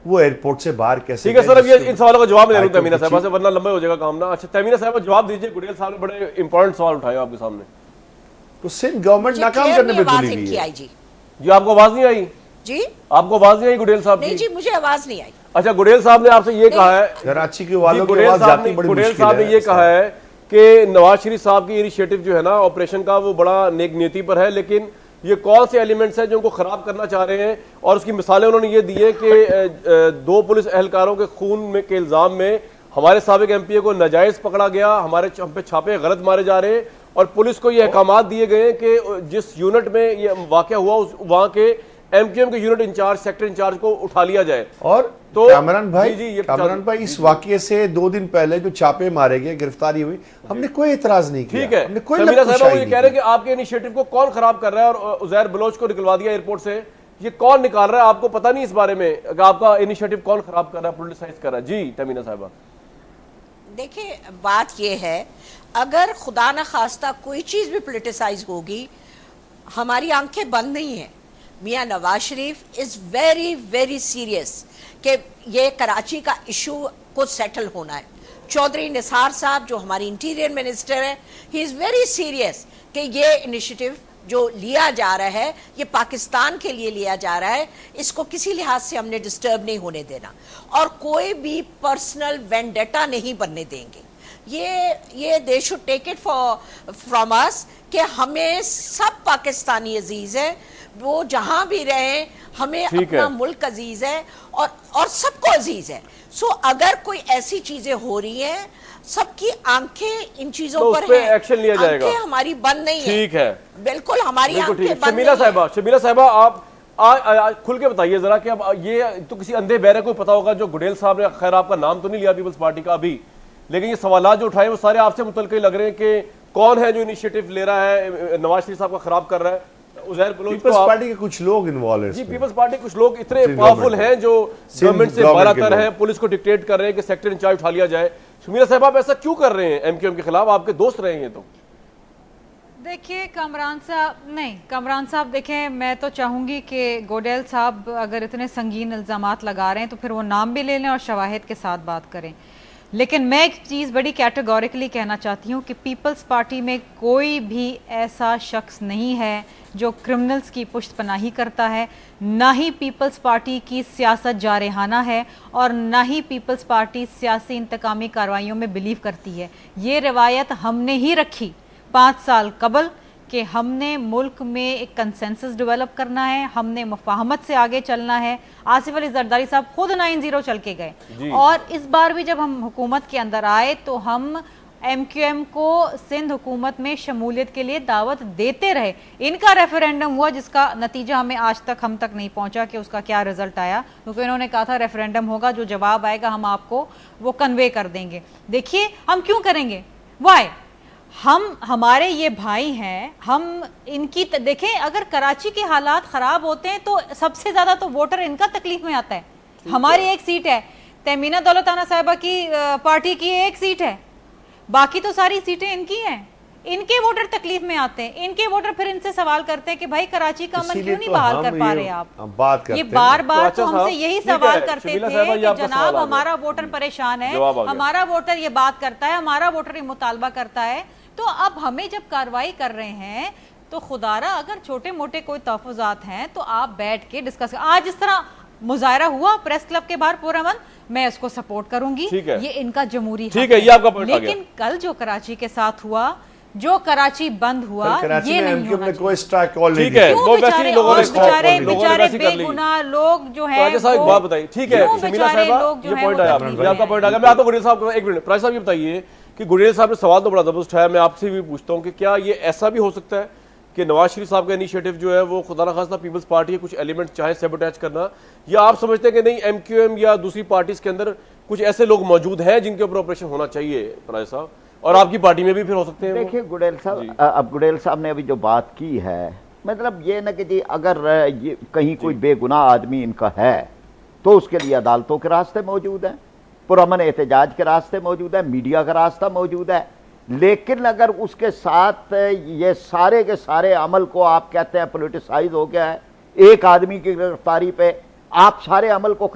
वो एयरपोर्ट से बाहर कैसे? ठीक है सर, अब ये इन सवालों का जवाब ले लूं तमीना साहब से, वरना लंबा हो जाएगा काम ना। अच्छा तमीना साहब जवाब दीजिए, गुडेल साहब ने बड़े इंपॉर्टेंट सवाल उठाए आपके सामने। तो सिंध गवर्नमेंट नाकाम करने पे तुली हुई है। जी आपको आवाज नहीं आई? जी आपको आवाज नहीं आई गुडेल साहब की? नहीं जी, मुझे आवाज नहीं आई। अच्छा, गुडेल साहब ने आपसे ये कहा है, कराची के वालों की आवाज जाती बड़ी मुश्किल है। गुडेल साहब ने ये कहा है कि नवाज शरीफ साहब की इनिशिएटिव जो है ना ऑपरेशन का, वो बड़ा नेक नीयति पर है, लेकिन ये कौन से एलिमेंट्स हैं जो उनको खराब करना चाह रहे हैं, और उसकी मिसालें उन्होंने ये दी है कि 2 पुलिस एहलकारों के खून में के इल्जाम में हमारे साबिक एमपीए को नाजायज पकड़ा गया, हमारे हम पे छापे गलत मारे जा रहे हैं, और पुलिस को ये अहकामात दिए गए कि जिस यूनिट में ये वाकया हुआ वहां के एमक्यूएम के यूनिट इंचार्ज, सेक्टर इंचार्ज को उठा लिया जाए। और तो कामरान भाई, जी, कामरान भाई, इस वाकये से 2 दिन पहले जो छापे मारे गए, गिरफ्तारी हुई, हमने कोई इतराज नहीं किया। ठीक है, हमने कोई तमीना साहब ये कह रहे हैं कि आपके इनिशिएटिव को कौन खराब कर रहा है, और उजैर बलोच को निकलवा दिया एयरपोर्ट से, ये कौन निकाल रहा है? आपको पता नहीं इस बारे में कि आपका इनिशिएटिव कौन खराब कर रहा है, पोलिटिसाइज कर रहा है? जी तमीना साहब देखिए, बात यह है, अगर खुदा न खास्ता कोई चीज भी पोलिटिसाइज होगी, हमारी आंखें बंद नहीं है। मियां Nawaz Sharif is very very serious कि ये कराची का इशू को सेटल होना है। चौधरी निसार साहब जो हमारी इंटीरियर मिनिस्टर है, ही इज वेरी सीरियस कि ये इनिशिएटिव जो लिया जा रहा है ये पाकिस्तान के लिए लिया जा रहा है, इसको किसी लिहाज से हमने डिस्टर्ब नहीं होने देना, और कोई भी पर्सनल वेंडेटा नहीं बनने देंगे। ये they should take it from us कि हमें सब पाकिस्तानी अजीज है, वो जहां भी रहे, हमें अपना मुल्क अजीज है और सबको अजीज है। सो अगर कोई ऐसी चीजें हो रही हैं, सबकी आंखें इन चीजों तो पर है, एक्शन लिया जाएगा। आंखें हमारी बंद नहीं है। ठीक है, बिल्कुल हमारी आंखें बंद नहीं है। शमीला साहिबा आप खुल के बताइए जरा कि अब ये तो किसी अंधे बहरे को पता होगा, जो गुडेल साहब ने, खैर आपका नाम तो नहीं लिया पीपल्स पार्टी का अभी, लेकिन ये सवाल जो उठाए वो सारे आपसे मुतल्लिक़ लग रहे हैं कि कौन है जो इनिशिएटिव ले रहा है, नवाज शरीफ साहब का खराब कर रहा है। उज़ैर बलोच, पीपल्स पार्टी के कुछ लोग इन्वॉल्व हैं। जी, पीपल्स पार्टी कुछ लोग इतने पावरफुल हैं जो गवर्नमेंट से बालातर हैं, पुलिस को डिक्टेट कर रहे हैं कि सेक्टर इंचार्ज उठा लिया जाए। शमीला साहब आप ऐसा क्यों कर रहे हैं एमक्यूएम के खिलाफ? आपके दोस्त रहे हैं तो देखिए कामरान साहब देखें, मैं तो चाहूंगी कि गोडेल साहब अगर इतने संगीन इल्जामात लगा रहे हैं तो फिर वो नाम भी ले लें और शवाहिद के साथ बात करें। लेकिन मैं एक चीज़ बड़ी कैटेगोरिकली कहना चाहती हूँ कि पीपल्स पार्टी में कोई भी ऐसा शख्स नहीं है जो क्रिमिनल्स की पुश्तपनाही करता है, ना ही पीपल्स पार्टी की सियासत जारहाना है और ना ही पीपल्स पार्टी सियासी इंतकामी कार्रवाइयों में बिलीव करती है। ये रिवायत हमने ही रखी 5 साल कबल कि हमने मुल्क में एक कंसेंसस डेवलप करना है, हमने मुफाहमत से आगे चलना है। आसिफ अली जरदारी साहब खुद 9-0 चल के गए, और इस बार भी जब हम हुकूमत के अंदर आए तो हम एमक्यूएम को सिंध हुकूमत में शमूलियत के लिए दावत देते रहे। इनका रेफरेंडम हुआ जिसका नतीजा हमें आज तक हम तक नहीं पहुंचा कि उसका क्या रिजल्ट आया, क्योंकि इन्होंने कहा था रेफरेंडम होगा, जो जवाब आएगा हम आपको वो कन्वे कर देंगे। देखिए हम क्यों करेंगे, वाई, हमारे ये भाई हैं, हम इनकी देखें, अगर कराची के हालात खराब होते हैं तो सबसे ज्यादा तो वोटर इनका तकलीफ में आता है। हमारी एक सीट है, तमीना दौलताना साहिबा की पार्टी की एक सीट है, बाकी तो सारी सीटें इनकी हैं। इनके वोटर तकलीफ में आते हैं, इनके वोटर फिर इनसे सवाल करते हैं कि भाई कराची का अमन क्यों नहीं बहाल कर पा रहे आप। ये बार बार तो हमसे यही सवाल करते थे कि जनाब हमारा वोटर परेशान है, हमारा वोटर ये बात करता है, हमारा वोटर ये मुतालबा करता है। तो अब हमें जब कार्रवाई कर रहे हैं तो खुदारा अगर छोटे मोटे कोई तहफ़्फ़ुज़ात हैं तो आप बैठ के डिस्कस। आज इस तरह मुजाहरा हुआ प्रेस क्लब के बाहर पुरअमन, मैं इसको सपोर्ट करूंगी, ये इनका जमहूरी हक है। ये आपका पॉइंट आ गया। लेकिन कल जो कराची के साथ हुआ, जो कराची बंद हुआ, ये नहीं होना कोई स्ट्राइक कॉल नहीं है। वो बेचारे बेगुनाह लोग जो है, बात बताइए। ठीक है शमीला साहिबा, ये पॉइंट आया आपका पॉइंट आ गया। मैं आपको गुडेल साहब को एक मिनट, प्राइस साहब ये बताइए कि गुडेल साहब ने सवाल तो बड़ा जबरदस्त उठाया, मैं आपसे भी पूछता हूँ कि क्या ये ऐसा भी हो सकता है कि नवाज शरीफ साहब का इनिशिएटिव जो है वो खुदा न खास्ता पीपल्स पार्टी के कुछ एलिमेंट चाहे सैबोटेज करना, या आप समझते हैं कि नहीं एमक्यूएम या दूसरी पार्टीज के अंदर कुछ ऐसे लोग मौजूद हैं जिनके ऊपर ऑपरेशन होना चाहिए प्राइस साहब, और आपकी पार्टी में भी फिर हो सकते हैं? देखिए गुडेल साहब, अब गुडेल साहब ने अभी जो बात की है, मतलब ये ना कि जी अगर ये कहीं कोई बेगुनाह आदमी इनका है तो उसके लिए अदालतों के रास्ते मौजूद हैं, पुरअमन एहतजाज के रास्ते मौजूद है, मीडिया का रास्ता मौजूद है, लेकिन अगर उसके साथ ये सारे के सारे अमल को आप कहते हैं पोलिटिसाइज हो गया है, एक आदमी की गिरफ्तारी पे आप सारे अमल को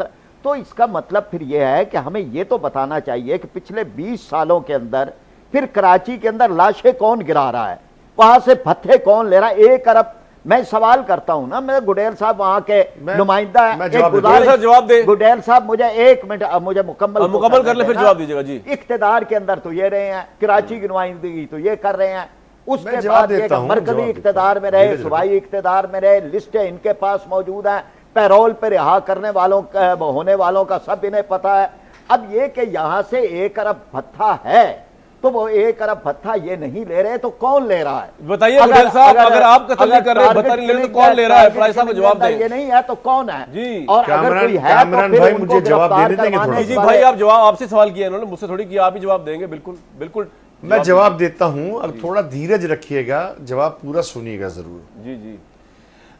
तो इसका मतलब फिर यह है कि हमें यह तो बताना चाहिए कि पिछले 20 सालों के अंदर फिर कराची के अंदर लाशें कौन गिरा रहा है, वहां से भत्ते कौन ले रहा है। 1 अरब मैं सवाल करता हूं ना, मेरे गुडेल साहब वहां के नुमाइंदा है, जवाब दे गुडेल साहब मुझे 1 मिनट मुझे मुकम्मल कर ले, फिर जवाब दीजिएगा जी। इख्तिदार के अंदर तो ये रहे हैं, कराची की नुमाइंदगी तो ये कर रहे हैं, उसके बाद मरकजी इख्तिदार में रहे, सूबाई इख्तिदार में रहे, लिस्टें इनके पास मौजूद हैं, पैरोल पे रिहा करने वालों का होने वालों का सब इन्हें पता है। अब ये कि यहां से 1 अरब भत्ता है तो वो 1 अरब भत्ता ये नहीं ले रहे तो कौन ले रहा है बताइए। अगर आप कत्ल नहीं कर रहे, भत्ता नहीं ले रहे तो कौन ले रहा है? फराज साहब जवाब दें। ये नहीं है तो कौन है जी? और अगर कोई है तो फिर मुझे जवाब देने देंगे। जी भाई आप जवाब, आपसे सवाल किया इन्होंने, मुझसे थोड़ी किया, आप ही जवाब देंगे। बिल्कुल बिल्कुल मैं जवाब देता हूं, अब थोड़ा धीरज रखिएगा, जवाब पूरा सुनिएगा जरूर। जी जी।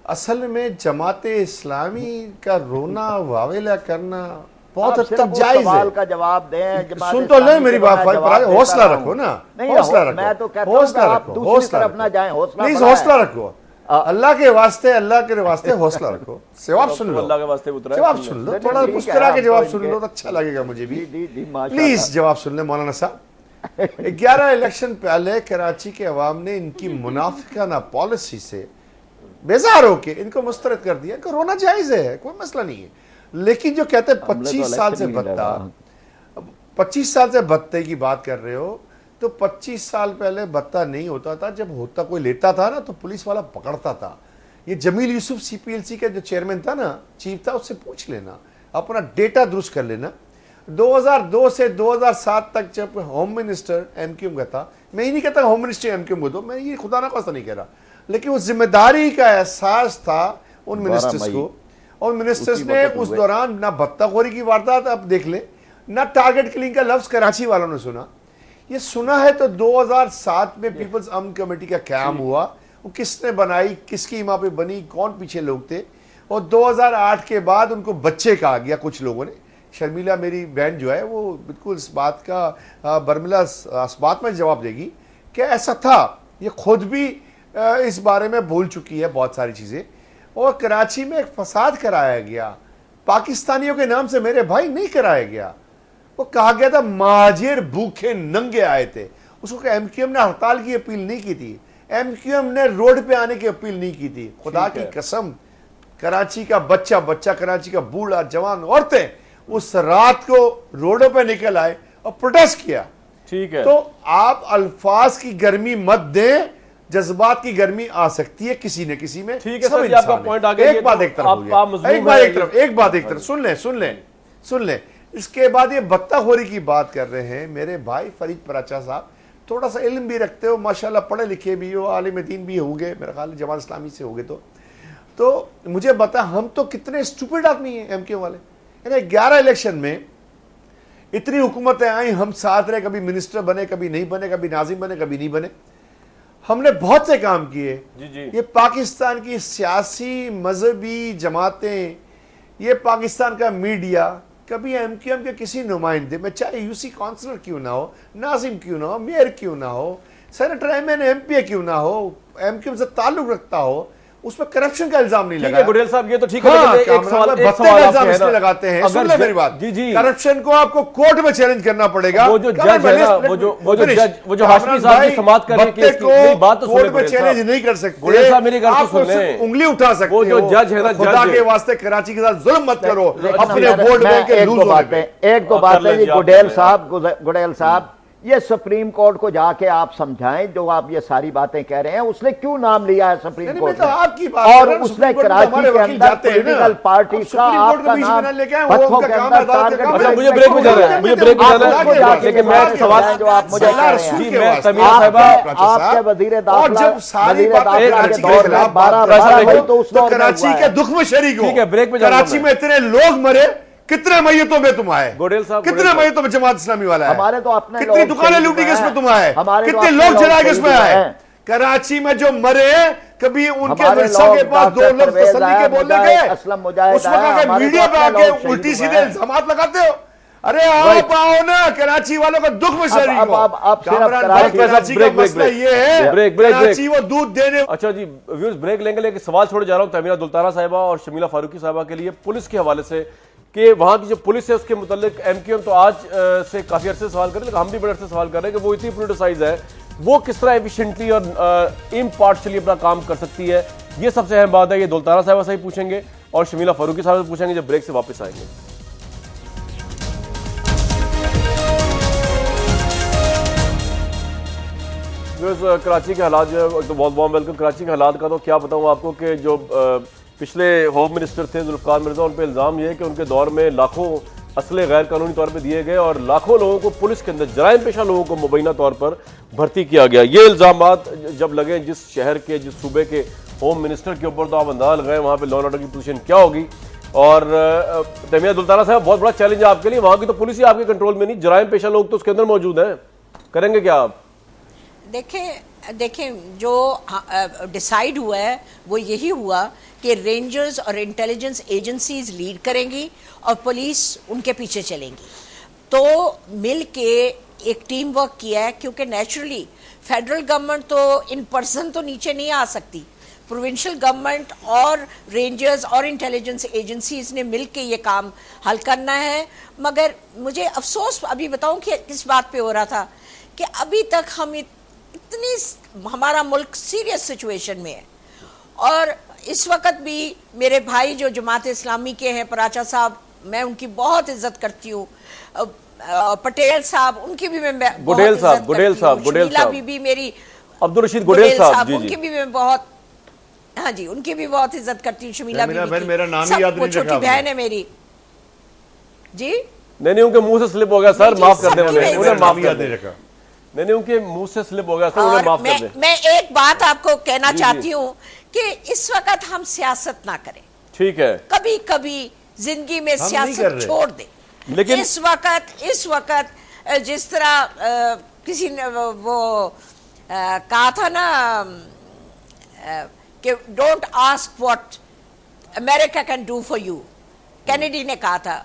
असल में जमाते इस्लामी का रोना वावेला करना बहुत हद तक जायज है। का जवाब दें, सुन तो ले मेरी बात, हौसला रखो ना, हौसला रखो, मैं तो कहता हौसला हूं रखो, दूसरी तरफ ना जाएं, हौसला प्लीज हौसला रखो, अल्लाह के वास्ते हौसला रखो। जवाब सुन लो, अल्लाह के वास्ते उतरा, जवाब सुन लो, थोड़ा मुस्कुरा के जवाब सुन लो तो अच्छा लगेगा मुझे भी। प्लीज जवाब सुन ले मौलाना साहब। 11 इलेक्शन पहले कराची के अवाम ने इनकी मुनाफिकाना पॉलिसी से बेजार होके इनको मुस्तरद कर दिया। इनको रोना जायज है, कोई मसला नहीं है, लेकिन जो कहते हैं 25 साल से भत्ता, 25 साल से भत्ते की बात कर रहे हो, तो 25 साल पहले भत्ता नहीं होता था। जब होता कोई लेता था ना तो पुलिस वाला पकड़ता था। ये जमील यूसुफ सीपीएलसी का जो चेयरमैन था ना, चीफ था, उससे पूछ लेना, अपना डेटा दुरुस्त कर लेना। 2002 से 2007 तक जब होम मिनिस्टर एमक्यूएम का था, मैं ही नहीं कहता होम मिनिस्टर एमक्यूएम को दो, मैं ये खुदा ना खास्ता नहीं कह रहा, लेकिन उस जिम्मेदारी का एहसास था उन मिनिस्टर्स को, और मिनिस्टर्स ने उस दौरान ना भत्ताखोरी की वारदात आप देख ले, ना टारगेट किलिंग का लफ्ज कराची वालों ने सुना। ये सुना है तो 2007 में पीपल्स अमन कमेटी का क्याम हुआ, वो किसने बनाई, किसकी इमा पे बनी, कौन पीछे लोग थे, और 2008 के बाद उनको बच्चे कहा गया कुछ लोगों ने। शर्मिला मेरी बहन जो है वो बिल्कुल इस बात का बर्मिला इस बात में जवाब देगी कि ऐसा था। ये खुद भी इस बारे में भूल चुकी है बहुत सारी चीजें। और कराची में एक फसाद कराया गया पाकिस्तानियों के नाम से, मेरे भाई, नहीं कराया गया। वो कहा गया था महाजिर भूखे नंगे आए थे, उसको एमक्यूएम ने हड़ताल की अपील नहीं की थी, एमक्यूएम ने रोड पे आने की अपील नहीं की थी। खुदा की कसम, कराची का बच्चा बच्चा, कराची का बूढ़ा जवान, औरतें उस रात को रोडों पे निकल आए और प्रोटेस्ट किया। ठीक है, तो आप अल्फाज की गर्मी मत दें, जज्बात की गर्मी आ सकती है किसी न किसी में। ठीक है सर, ये आपका पॉइंट आ गया। एक बात एक तरफ, एक बात एक तरफ सुन ले। इसके बाद ये बत्ताखोरी की बात कर रहे हैं मेरे भाई फरीद पराचा साहब, थोड़ा सा इल्म भी रखते हो, माशाल्लाह पढ़े लिखे भी हो, आलिम दीन भी होंगे, मेरा ख्याल जमात इस्लामी से होगे तो मुझे बता, हम तो कितने स्टूपिड आदमी हैं एमक्यू वाले। 11 इलेक्शन में इतनी हुकूमतें आई, हम साथ रहे, कभी मिनिस्टर बने, कभी नहीं बने, कभी नाजिम बने, कभी नहीं बने, हमने बहुत से काम किए। ये पाकिस्तान की सियासी मजहबी जमातें, ये पाकिस्तान का मीडिया, कभी एमक्यूएम के किसी नुमाइंदे में, चाहे यूसी काउंसलर क्यों ना हो, नाजिम क्यों ना हो, मेयर क्यों ना हो, सेनेटर एमएन एमपी क्यों ना हो, एमक्यूएम से ताल्लुक रखता हो, उसमें करप्शन का इल्जाम नहीं लगा। गुडेल साहब ये तो ठीक है, हाँ, लेकिन एक सवाल इल्जाम इसलिए लगाते हैं, सुन ले मेरी बात, करप्शन को आपको कोर्ट में चैलेंज करना पड़ेगा। वो जो जज है ना, वो जो हाशमी साहब की समाअत कर रहे केस की बात तो कोर्ट में चैलेंज नहीं कर सकते। गुडेल साहब मेरी बात तो सुन ले, उंगली उठा सकते हो। वो जो जज है ना, खुदा के वास्ते कराची के साथ जुल्म मत करो, अपने वोट बैंक के लूज होने पे। एक दो बातें गुडेल साहब, ये सुप्रीम कोर्ट को जाके आप समझाएं, जो आप ये सारी बातें कह रहे हैं, उसने क्यों नाम लिया है सुप्रीम कोर्ट तो आपकी बात, और उसने कराची के अंदर पॉलिटिकल पार्टी का आपका नाम पत्थों के अंदर अच्छा, मुझे ब्रेक में जाना है, मुझे ब्रेक में जाना है, लेकिन मैं सवाल जो आप मुझे कह रहे हैं, आपके वजीर दाखिला के दौर में 12 तो उस कराची के दुख में शरीक हो, ब्रेक में कराची में इतने लोग मरे, कितने मैयतों में तुम आए, गोडेल साहब, कितने मैयतों में जमात इस्लामी वाला है, हमारे तो अपने कितनी दुकानें लूटी गई इसमें तुम आए, कितने लोग जलाए गए इसमें आए। कराची में जो मरे, कभी उनके विरसा के पास 2 लोग तसल्ली के बोलने गए, उस वक्त मीडिया पे आके उल्टी सीधे इल्जामात लगाते हो। अरे आप आओ ना, कराची वालों का दुख में शरीक हो। अब कामरान भाई, कराची का मसला ये है, कराची वो दूध देने। अच्छा जी व्यूअर्स, ब्रेक लेंगे, लेकिन सवाल छोड़ जा रहा हूं तमीना दुल्ताना साहिबा और शमीला फारूकी साहिबा के लिए पुलिस के हवाले से कि वहां की जो पुलिस है उसके मुतालिक एमक्यूएम तो आज से काफी अर्से सवाल कर रहे हैं, लेकिन हम भी बड़े अर्से सवाल कर रहे हैं कि वो इतनी पोलिटिसाइज है, वो किस तरह एफिशिएंटली और इम्पार्शियली अपना काम कर सकती है। ये सबसे अहम बात है। ये दुल्ताना साहिबा से ही पूछेंगे और शमीला फारूकी साहब से पूछेंगे जब ब्रेक से वापस आएंगे। कराची के हालात जो है तो बहुत बहुत वेलकम। कराची के हालात का तो क्या बताऊं आपको कि जो पिछले होम मिनिस्टर थे जुल्फकार मिर्जा, उन पर इल्ज़ाम ये है कि उनके दौर में लाखों असले गैर कानूनी तौर पे दिए गए और लाखों लोगों को पुलिस के अंदर जराइम पेशा लोगों को मुबैना तौर पर भर्ती किया गया। ये इल्ज़ामात जब लगे जिस शहर के, जिस सूबे के होम मिनिस्टर के ऊपर, तो आप अंदाज़ा लगाएं वहाँ पर लॉ एंड ऑर्डर की पोजीशन क्या होगी। और तमीना दुल्ताना साहब, बहुत बड़ा चैलेंज है आपके लिए, वहाँ की तो पुलिस ही आपके कंट्रोल में नहीं, जराइम पेशा लोग तो उसके अंदर मौजूद हैं, करेंगे क्या आप? देखें जो डिसाइड हुआ है वो यही हुआ कि रेंजर्स और इंटेलिजेंस एजेंसीज लीड करेंगी और पुलिस उनके पीछे चलेंगी। तो मिल के एक टीम वर्क किया है, क्योंकि नेचुरली फेडरल गवर्नमेंट तो इन पर्सन तो नीचे नहीं आ सकती, प्रोविंशियल गवर्नमेंट और रेंजर्स और इंटेलिजेंस एजेंसीज ने मिल के ये काम हल करना है। मगर मुझे अफसोस अभी बताऊं कि किस बात पे हो रहा था कि अभी तक हम इतनी, हमारा मुल्क सीरियस सिचुएशन में है। और इस वक्त भी मेरे भाई जो जमात इस्लामी के हैं, पराचा साहब, मैं उनकी बहुत इज्जत करती हूँ, पटेल साहब, उनकी भी मैं गुडेल साहब, शमीला बीबी मेरी, अब्दुल रशीद गुडेल साहब, उनकी भी मैं बहुत, हाँ जी, उनकी भी बहुत इज्जत करती हूँ। शमीला बीबी मेरा नाम ही याद नहीं, छोटी बहन है मेरी जी। नहीं, उनके मुंह से स्लिप हो गया सर, माफ कर दें उन्हें, माफ कर दें। नहीं, उनके मुंह से स्लिप हो गया सर, उन्हें माफ कर दें। मैं एक बात आपको कहना चाहती हूँ कि इस वक्त हम सियासत ना करें, ठीक है, कभी कभी जिंदगी में सियासत छोड़ दे। लेकिन इस वक्त जिस तरह किसी ने वो कहा था ना कि don't ask what America can do for you, Kennedy ने कहा था,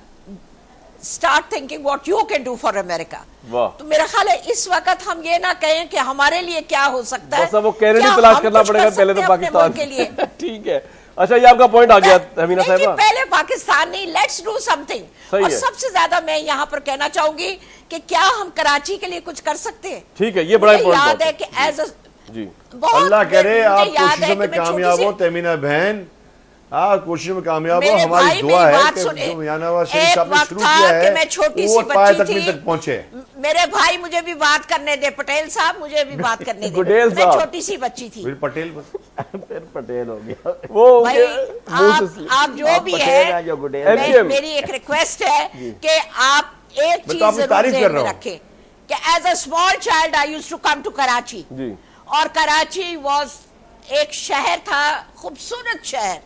start thinking what you can do for America. तो मेरा ख्याल है इस वक्त हम ये ना कहें कि हमारे लिए क्या हो सकता है, वो कैनेडी तलाश करना पड़ेगा पहले तो पाकिस्तान के लिए। ठीक है, अच्छा ये आपका पॉइंट आ गया हमीना साहिबा, पहले पाकिस्तान नहीं, लेट्स डू समथिंग। और सबसे ज्यादा मैं यहाँ पर कहना चाहूंगी कि क्या हम कराची के लिए कुछ कर सकते हैं। ठीक है, ये बड़ा याद है कि एज जी, अल्लाह करे आप कोशिशों में कामयाब हो तमीना बहन, कोशिश में कामयाब हो। हमारी दुआ है कि जो मियां नवाज शरीफ साहब ने शुरू किया है मैं छोटी सी बच्ची थी, तक पहुंचे। मेरे भाई मुझे भी बात करने दे, पटेल साहब मुझे भी बात करने दे, मैं छोटी सी बच्ची थी। फिर पटेल फिर पटेल हो गया वो। आप जो भी है, मेरी एक रिक्वेस्ट है कि आप एक चीज जरूर रखें कि as a small child I used to come to Karachi, और कराची वाज एक शहर था, खूबसूरत शहर,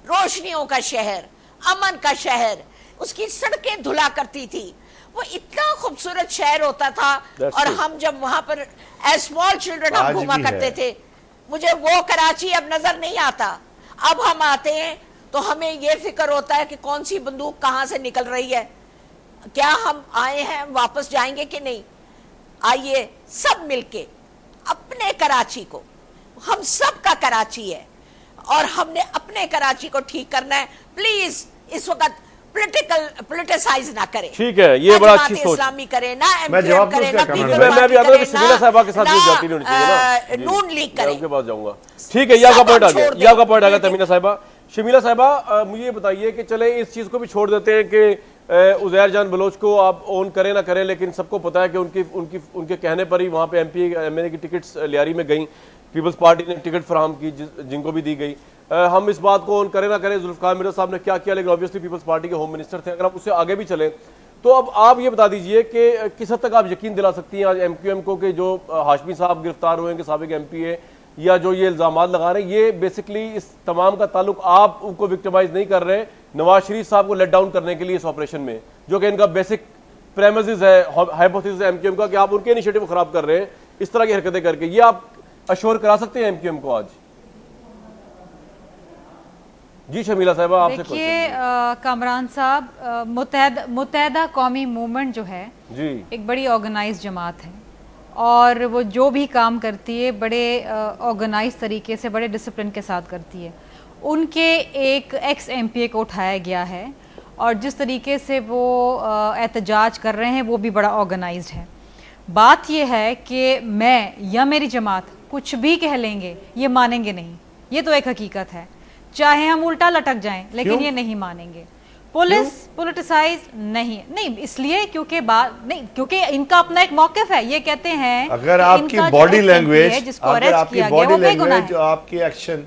रोशनियों का शहर, अमन का शहर, उसकी सड़कें धुला करती थी, वो इतना खूबसूरत शहर होता था। और हम जब वहां पर एज स्मॉल चिल्ड्रन हम घूमा करते थे, मुझे वो कराची अब नजर नहीं आता। अब हम आते हैं तो हमें ये फिक्र होता है कि कौन सी बंदूक कहां से निकल रही है, क्या हम आए हैं वापस जाएंगे कि नहीं। आइए सब मिलके अपने कराची को, हम सब का कराची है और हमने अपने कराची को ठीक करना है। प्लीज इस वक्त पोलिटिसाइज ना करें, ठीक है, ये बड़ा अच्छी सोच, इस्लामी करें ना, मैं जवाब करें ना, मैं भी आता हूं शमीला साहिबा के साथ भी जाती नहीं होनी चाहिए ना, नून लीग करें, उनके पास जाऊंगा। ठीक है, ये आपका पॉइंट आ गया, ये आपका पॉइंट आ गया तमीना साहिबा। शमीला साहिबा मुझे ये बताइए कि चले इस चीज को भी छोड़ देते हैं कि उज़ैर जान बलोच को आप ओन करें ना करें, लेकिन सबको पता है कि उनके कहने पर ही वहाँ पे MP MLA की टिकट्स लियारी में गई, पीपल्स पार्टी ने टिकट फराहम की जिनको भी दी गई। हम इस बात को ओन करें ना करें, जुल्फकार मिर्जा साहब ने क्या किया, लेकिन ऑब्वियसली पीपल्स पार्टी के होम मिनिस्टर थे। अगर आप उससे आगे भी चलें तो अब आप ये बता दीजिए कि किस हद तक आप यकीन दिला सकती हैं आज MQM को कि जो हाशमी साहब गिरफ्तार हुए हैं, साबिक MP है, या जो ये इल्जामात लगा रहे हैं, ये बेसिकली इस तमाम का ताल्लुक आप उनको विक्टिमाइज नहीं कर रहे नवाज शरीफ साहब को लेट डाउन करने के लिए इस ऑपरेशन में, जो कि इनका बेसिक प्रेमिस है, हाइपोथेसिस है MQM का कि आप उनके इनिशिएटिव खराब कर रहे हैं इस तरह की हरकतें करके। ये आप अश्योर करा सकते हैं MQM को आज? जी शर्मिला साहिबा, आपसे देखिए कामरान साहब, मुत्तहदा कौमी मूवमेंट जो है जी एक बड़ी ऑर्गेनाइज जमात है और वो जो भी काम करती है बड़े ऑर्गेनाइज तरीके से, बड़े डिसिप्लिन के साथ करती है। उनके एक एक्स एमपीए को उठाया गया है और जिस तरीके से वो एहतजाज कर रहे हैं वो भी बड़ा ऑर्गेनाइज्ड है। बात ये है कि मैं या मेरी जमात कुछ भी कह लेंगे ये मानेंगे नहीं, ये तो एक हकीकत है। चाहे हम उल्टा लटक जाएं लेकिन ये नहीं मानेंगे। पुलिस पोलिटिसाइज नहीं इसलिए क्योंकि बात नहीं, क्योंकि इनका अपना एक मौकिफ है। ये कहते हैं अगर आपकी बॉडी लैंग्वेज, अगर आपकी बॉडी लैंग्वेज, आपके एक्शन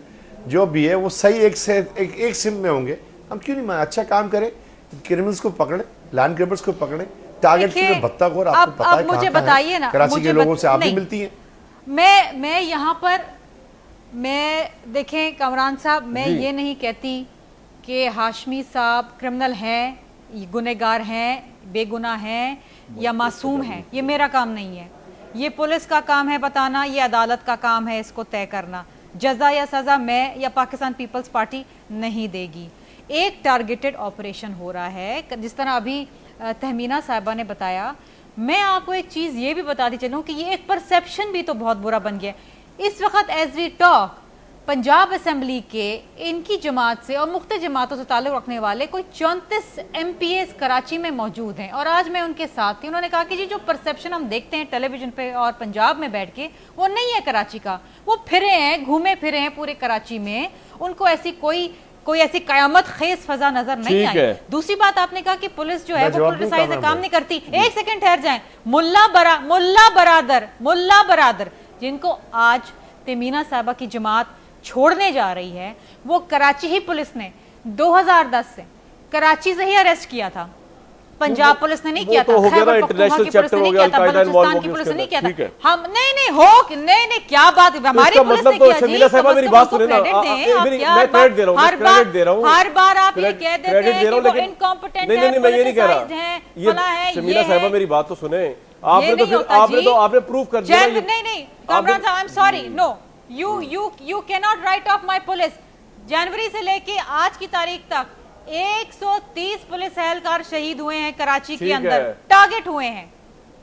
जो भी है वो सही एक सिम में होंगे, हम क्यों नहीं माने? अच्छा काम करें, क्रिमिनल्स को पकड़े, लैंड ग्रैबर्स को पकड़े, टारगेट की भत्ताखोर आपको पता है मुझे बताइए ना, कराची के लोगों से आप भी मिलती हैं। मैं यहाँ पर देखें कामरान साहब, मैं ये नहीं कहती कि हाशमी साहब क्रिमिनल हैं, गुनहगार हैं, बेगुनाह हैं या मासूम हैं। ये मेरा काम नहीं है, ये पुलिस का काम है बताना, ये अदालत का काम है इसको तय करना। जजा या सजा मैं या पाकिस्तान पीपल्स पार्टी नहीं देगी। एक टारगेटेड ऑपरेशन हो रहा है, जिस तरह अभी तहमीना साहिबा ने बताया। मैं आपको एक चीज़ ये भी बताती चलूँ कि ये एक परसेप्शन भी तो बहुत बुरा बन गया। इस वक्त as we talk Punjab assembly के इनकी जमात से और मुख्तलिफ जमातों से ताल्लुक़ रखने वाले कोई 34 MPs कराची में मौजूद हैं और आज मैं उनके साथ थी। उन्होंने कहा कि जी जो परसेप्शन हम देखते हैं टेलीविजन पे और पंजाब में बैठ के, वो नहीं है कराची का। वो फिरे हैं, घूमे फिरे हैं पूरे कराची में, उनको ऐसी कोई ऐसी कयामत खेज फजा नजर नहीं आई। दूसरी बात, आपने कहा कि पुलिस जो है वो पोलिटिसाइज काम नहीं करती। एक सेकंड ठहर जाएं। मुल्ला बरादर जिनको आज तमीना साहिबा की जमात छोड़ने जा रही है, वो कराची ही पुलिस ने 2010 से कराची से ही अरेस्ट किया था। पंजाब पुलिस ने नहीं किया था, खैबर पख्तूनख्वा की पुलिस ने नहीं किया था, बलूचिस्तान की पुलिस ने नहीं किया था। हम नहीं क्या बात, हमारी पुलिस ने किया जी। मेरी बात सुनिए ना, मैं क्रेडिट दे रहा हूं, हर बार आप ये कह देते हैं कि वो इनकॉम्पिटेंट है, नहीं मैं ये नहीं कह रहा। शर्मिला साहिबा मेरी बात तो सुने, आपने प्रूव कर दिया। नहीं Kamran sahab, I am sorry, no you cannot write off my police. जनवरी से लेके आज की तारीख तक 130 पुलिस एहलकार शहीद हुए हैं कराची के अंदर, टारगेट हुए हैं,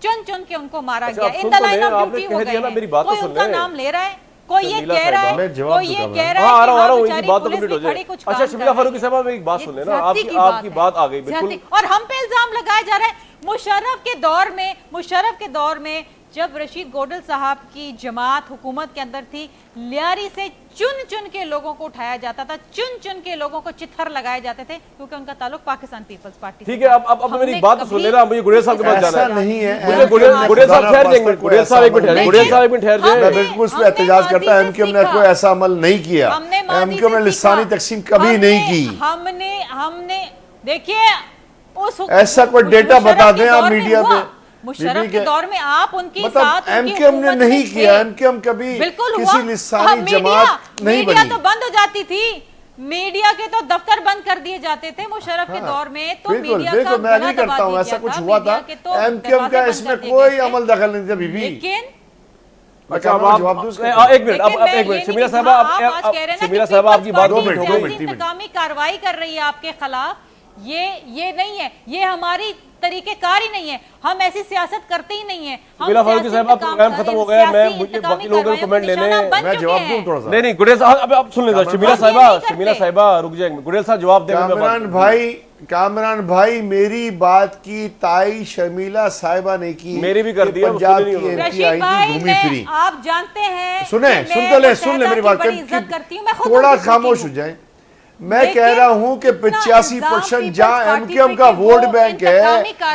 चुन के उनको मारा गया। In the line of duty हो गए हैं। कोई उनका नाम ले रहा है, कोई ये कह रहा है, कोई ये कह रहा है कि हाँ बेचारी पुलिस भी खड़ी कुछ काम कर रही है। अच्छा शर्मिला फारूकी साहब, मेरी बात सुन लेना, आपकी बात आ गई बिल्कुल। और हम पे इल्जाम लगाया जा रहा है मुशर्रफ के दौर में जब रशीद गोडल साहब की जमात हुकूमत के अंदर थी, लियारी से चुन के लोगों को उठाया जाता था, चुन के लोगों को चित्थर लगाए जाते थे क्योंकि उनका ताल्लुक पाकिस्तान पीपल्स पार्टी। ठीक है, अब मेरी बात सुन लेना, मुझे गुडेल साहब के पास जाना है। नहीं है, मुझे गुडेल साहब ठहर जाएंगे, गुडेल साहब एक मिनट ठहर जाए। मैं बिल्कुल उस पर एहतजाज करता है। एमक्यूएम ने कोई ऐसा अमल नहीं किया, एमक्यूएम ने लिसानी तकसीम कभी नहीं की। हमने देखिए उस ऐसा कोई डेटा बता दें आप मीडिया पे। मुशर्रफ के दौर में आप उनके मतलब साथ एमक्यूएम ने नहीं किया, एमक्यूएम कभी किसी लिसानी जमात नहीं बनी। मीडिया तो बंद हो जाती थी, मीडिया के तो दफ्तर बंद कर दिए जाते थे मुशर्रफ के दौर में। तो मीडिया का मैं नहीं करता हूँ, ऐसा कुछ हुआ था। एमक्यूएम का इसमें कोई अमल दखल नहीं था बीबी। लेकिन अच्छा एक मिनट शर्मिला साहब, आपकी बात इंतकामी कार्रवाई कर रही है आपके खिलाफ, ये नहीं है, ये हमारी तरीकेकार ही नहीं है, हम ऐसी सियासत करते ही नहीं है। प्रोग्राम खत्म हो गया, मैं मुझे बाकी लोगों को कमेंट लेने, मैं जवाब दूं थोड़ा सा। नहीं गुडेल साहब, अब आप सुन लेना। शर्मिला साहिबा रुक जाएंगे, गुडेल साहब जवाब देंगे। कामरान भाई मेरी बात की ताई शर्मिला साहिबा ने की, मेरी भी कर दिया। पंजाब की एमपी आई थी, घूमी फिरी। आप जानते हैं, सुन ले मेरी बात, थोड़ा खामोश हो जाए। मैं कह रहा हूं कि 85% जहां एमक्यूएम का वोट बैंक है,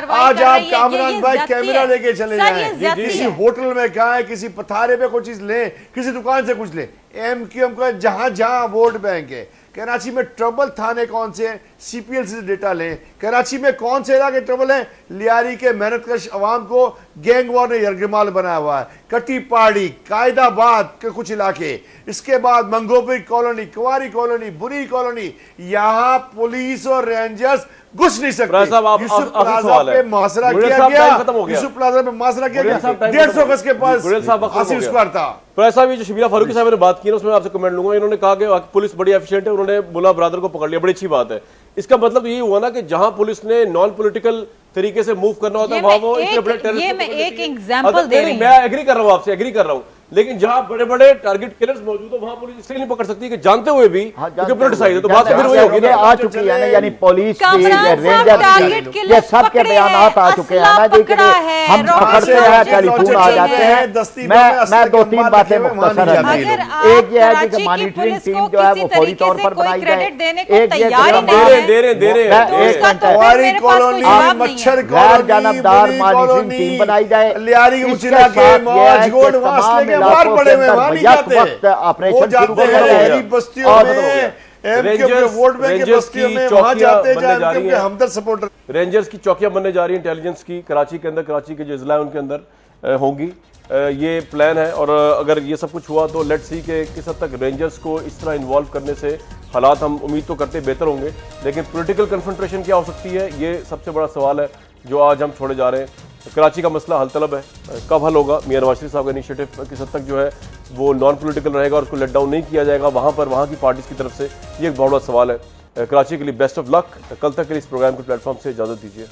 आज आप कामरान भाई कैमरा लेके चले जाएं, किसी होटल में खाएं, किसी पथारे पे कोई चीज लें, किसी दुकान से कुछ लें, एमक्यूएम का जहां वोट बैंक है। कराची में ट्रबल थाने कौन से हैं, सीपीएल से डेटा लें। कराची में कौन से इलाके ट्रबल हैं, लियारी के मेहनतकश अवाम को गैंग वॉर ने यरगमाल बनाया हुआ है। कटी पहाड़ी, कायदाबाद के कुछ इलाके, इसके बाद मंगोपी कॉलोनी, कुंवारी कॉलोनी, बुरी कॉलोनी, यहाँ पुलिस और रेंजर्स घुस नहीं सकते। राय साहब, आप यूसुफ आखिरी प्लाजा सवाल है। पे मुहासरा गुरेज किया साहब, गया, टाइम खत्म हो गया। यूसुफ प्लाजा पे मुहासरा किया गुरेज गया, साहब, टाइम 150 खत्म हो गज के पास गुरेज साहब, वक्त खत्म हो आसिफ गया। स्क्वायर था। तो साहब, ये जो शबीरा फारूकी साहब ने बात की ना, उसमें आपसे कमेंट लूंगा। इन्होंने कहा कि पुलिस बड़ी एफिशिएंट है, उन्होंने मुल्ला ब्रदर को पकड़ लिया, बड़ी अच्छी बात है। इसका मतलब यही हुआ ना कि जहां पुलिस ने नॉन पॉलिटिकल तरीके से मूव करना होता है, वहां वो इतने बड़े टेररिस्ट ये मैं एक एग्जांपल दे रही हूं। मैं एग्री कर रहा हूं आपसे, एग्री कर रहा हूं, लेकिन जहां बड़े बड़े टारगेट किलर्स मौजूद हो, वहां पुलिस इसलिए नहीं पकड़ सकती कि जानते हुए भी क्योंकि पोलिटिसाइज है। तो बात फिर वही होगी ना, आ चुकी है ना, यानी पुलिस की, कामरान साहब रेंजर टारगेट की, किलर्स ये सब के पकड़े बयान हैं, आ चुके हैं ना जी, कि पकड़ा है, हम रॉकेट पकड़ते हैं, लॉन्चर टेलीफोन आ चल जाते रहे हैं। मैं दो तीन बातें मुख्तसर अगर एक ये है कि मॉनिटरिंग टीम जो है वो फौरी तौर पर बनाई जाए। एक ये दे रहे हैं। कॉलोनी, मच्छर गैर जानबदार मॉनिटरिंग टीम बनाई जाए। लियारी उचिला के मौज गोल्ड वास लेके बाहर पड़े हुए वहां नहीं जाते, वो जाते हैं शहरी बस्तियों में, एमक्यूएम वोट बैंक की बस्तियों में, वहां जाते हैं जहां एमक्यूएम के हमदर्द सपोर्टर। रेंजर्स की चौकियां बनने जा रही हैं इंटेलिजेंस की, कराची के अंदर, कराची के जो जिला है उनके अंदर होंगी। ये प्लान है, और अगर ये सब कुछ हुआ तो लेट्स सी कि किस हद तक रेंजर्स को इस तरह इन्वॉल्व करने से हालात, हम उम्मीद तो करते बेहतर होंगे, लेकिन पॉलिटिकल कन्फ्रंट्रेशन क्या हो सकती है, ये सबसे बड़ा सवाल है जो आज हम छोड़े जा रहे हैं। कराची का मसला हल तलब है, कब हल होगा? मियां नवाज शरीफ साहब का इनिशिएटिव किस हद तक जो है वो नॉन पॉलिटिकल रहेगा और उसको लेट डाउन नहीं किया जाएगा वहाँ पर, वहाँ की पार्टीज की तरफ से, ये एक बहुत बड़ा सवाल है। कराची के लिए बेस्ट ऑफ लक। कल तक के लिए इस प्रोग्राम के प्लेटफॉर्म से इजाज़त दीजिए।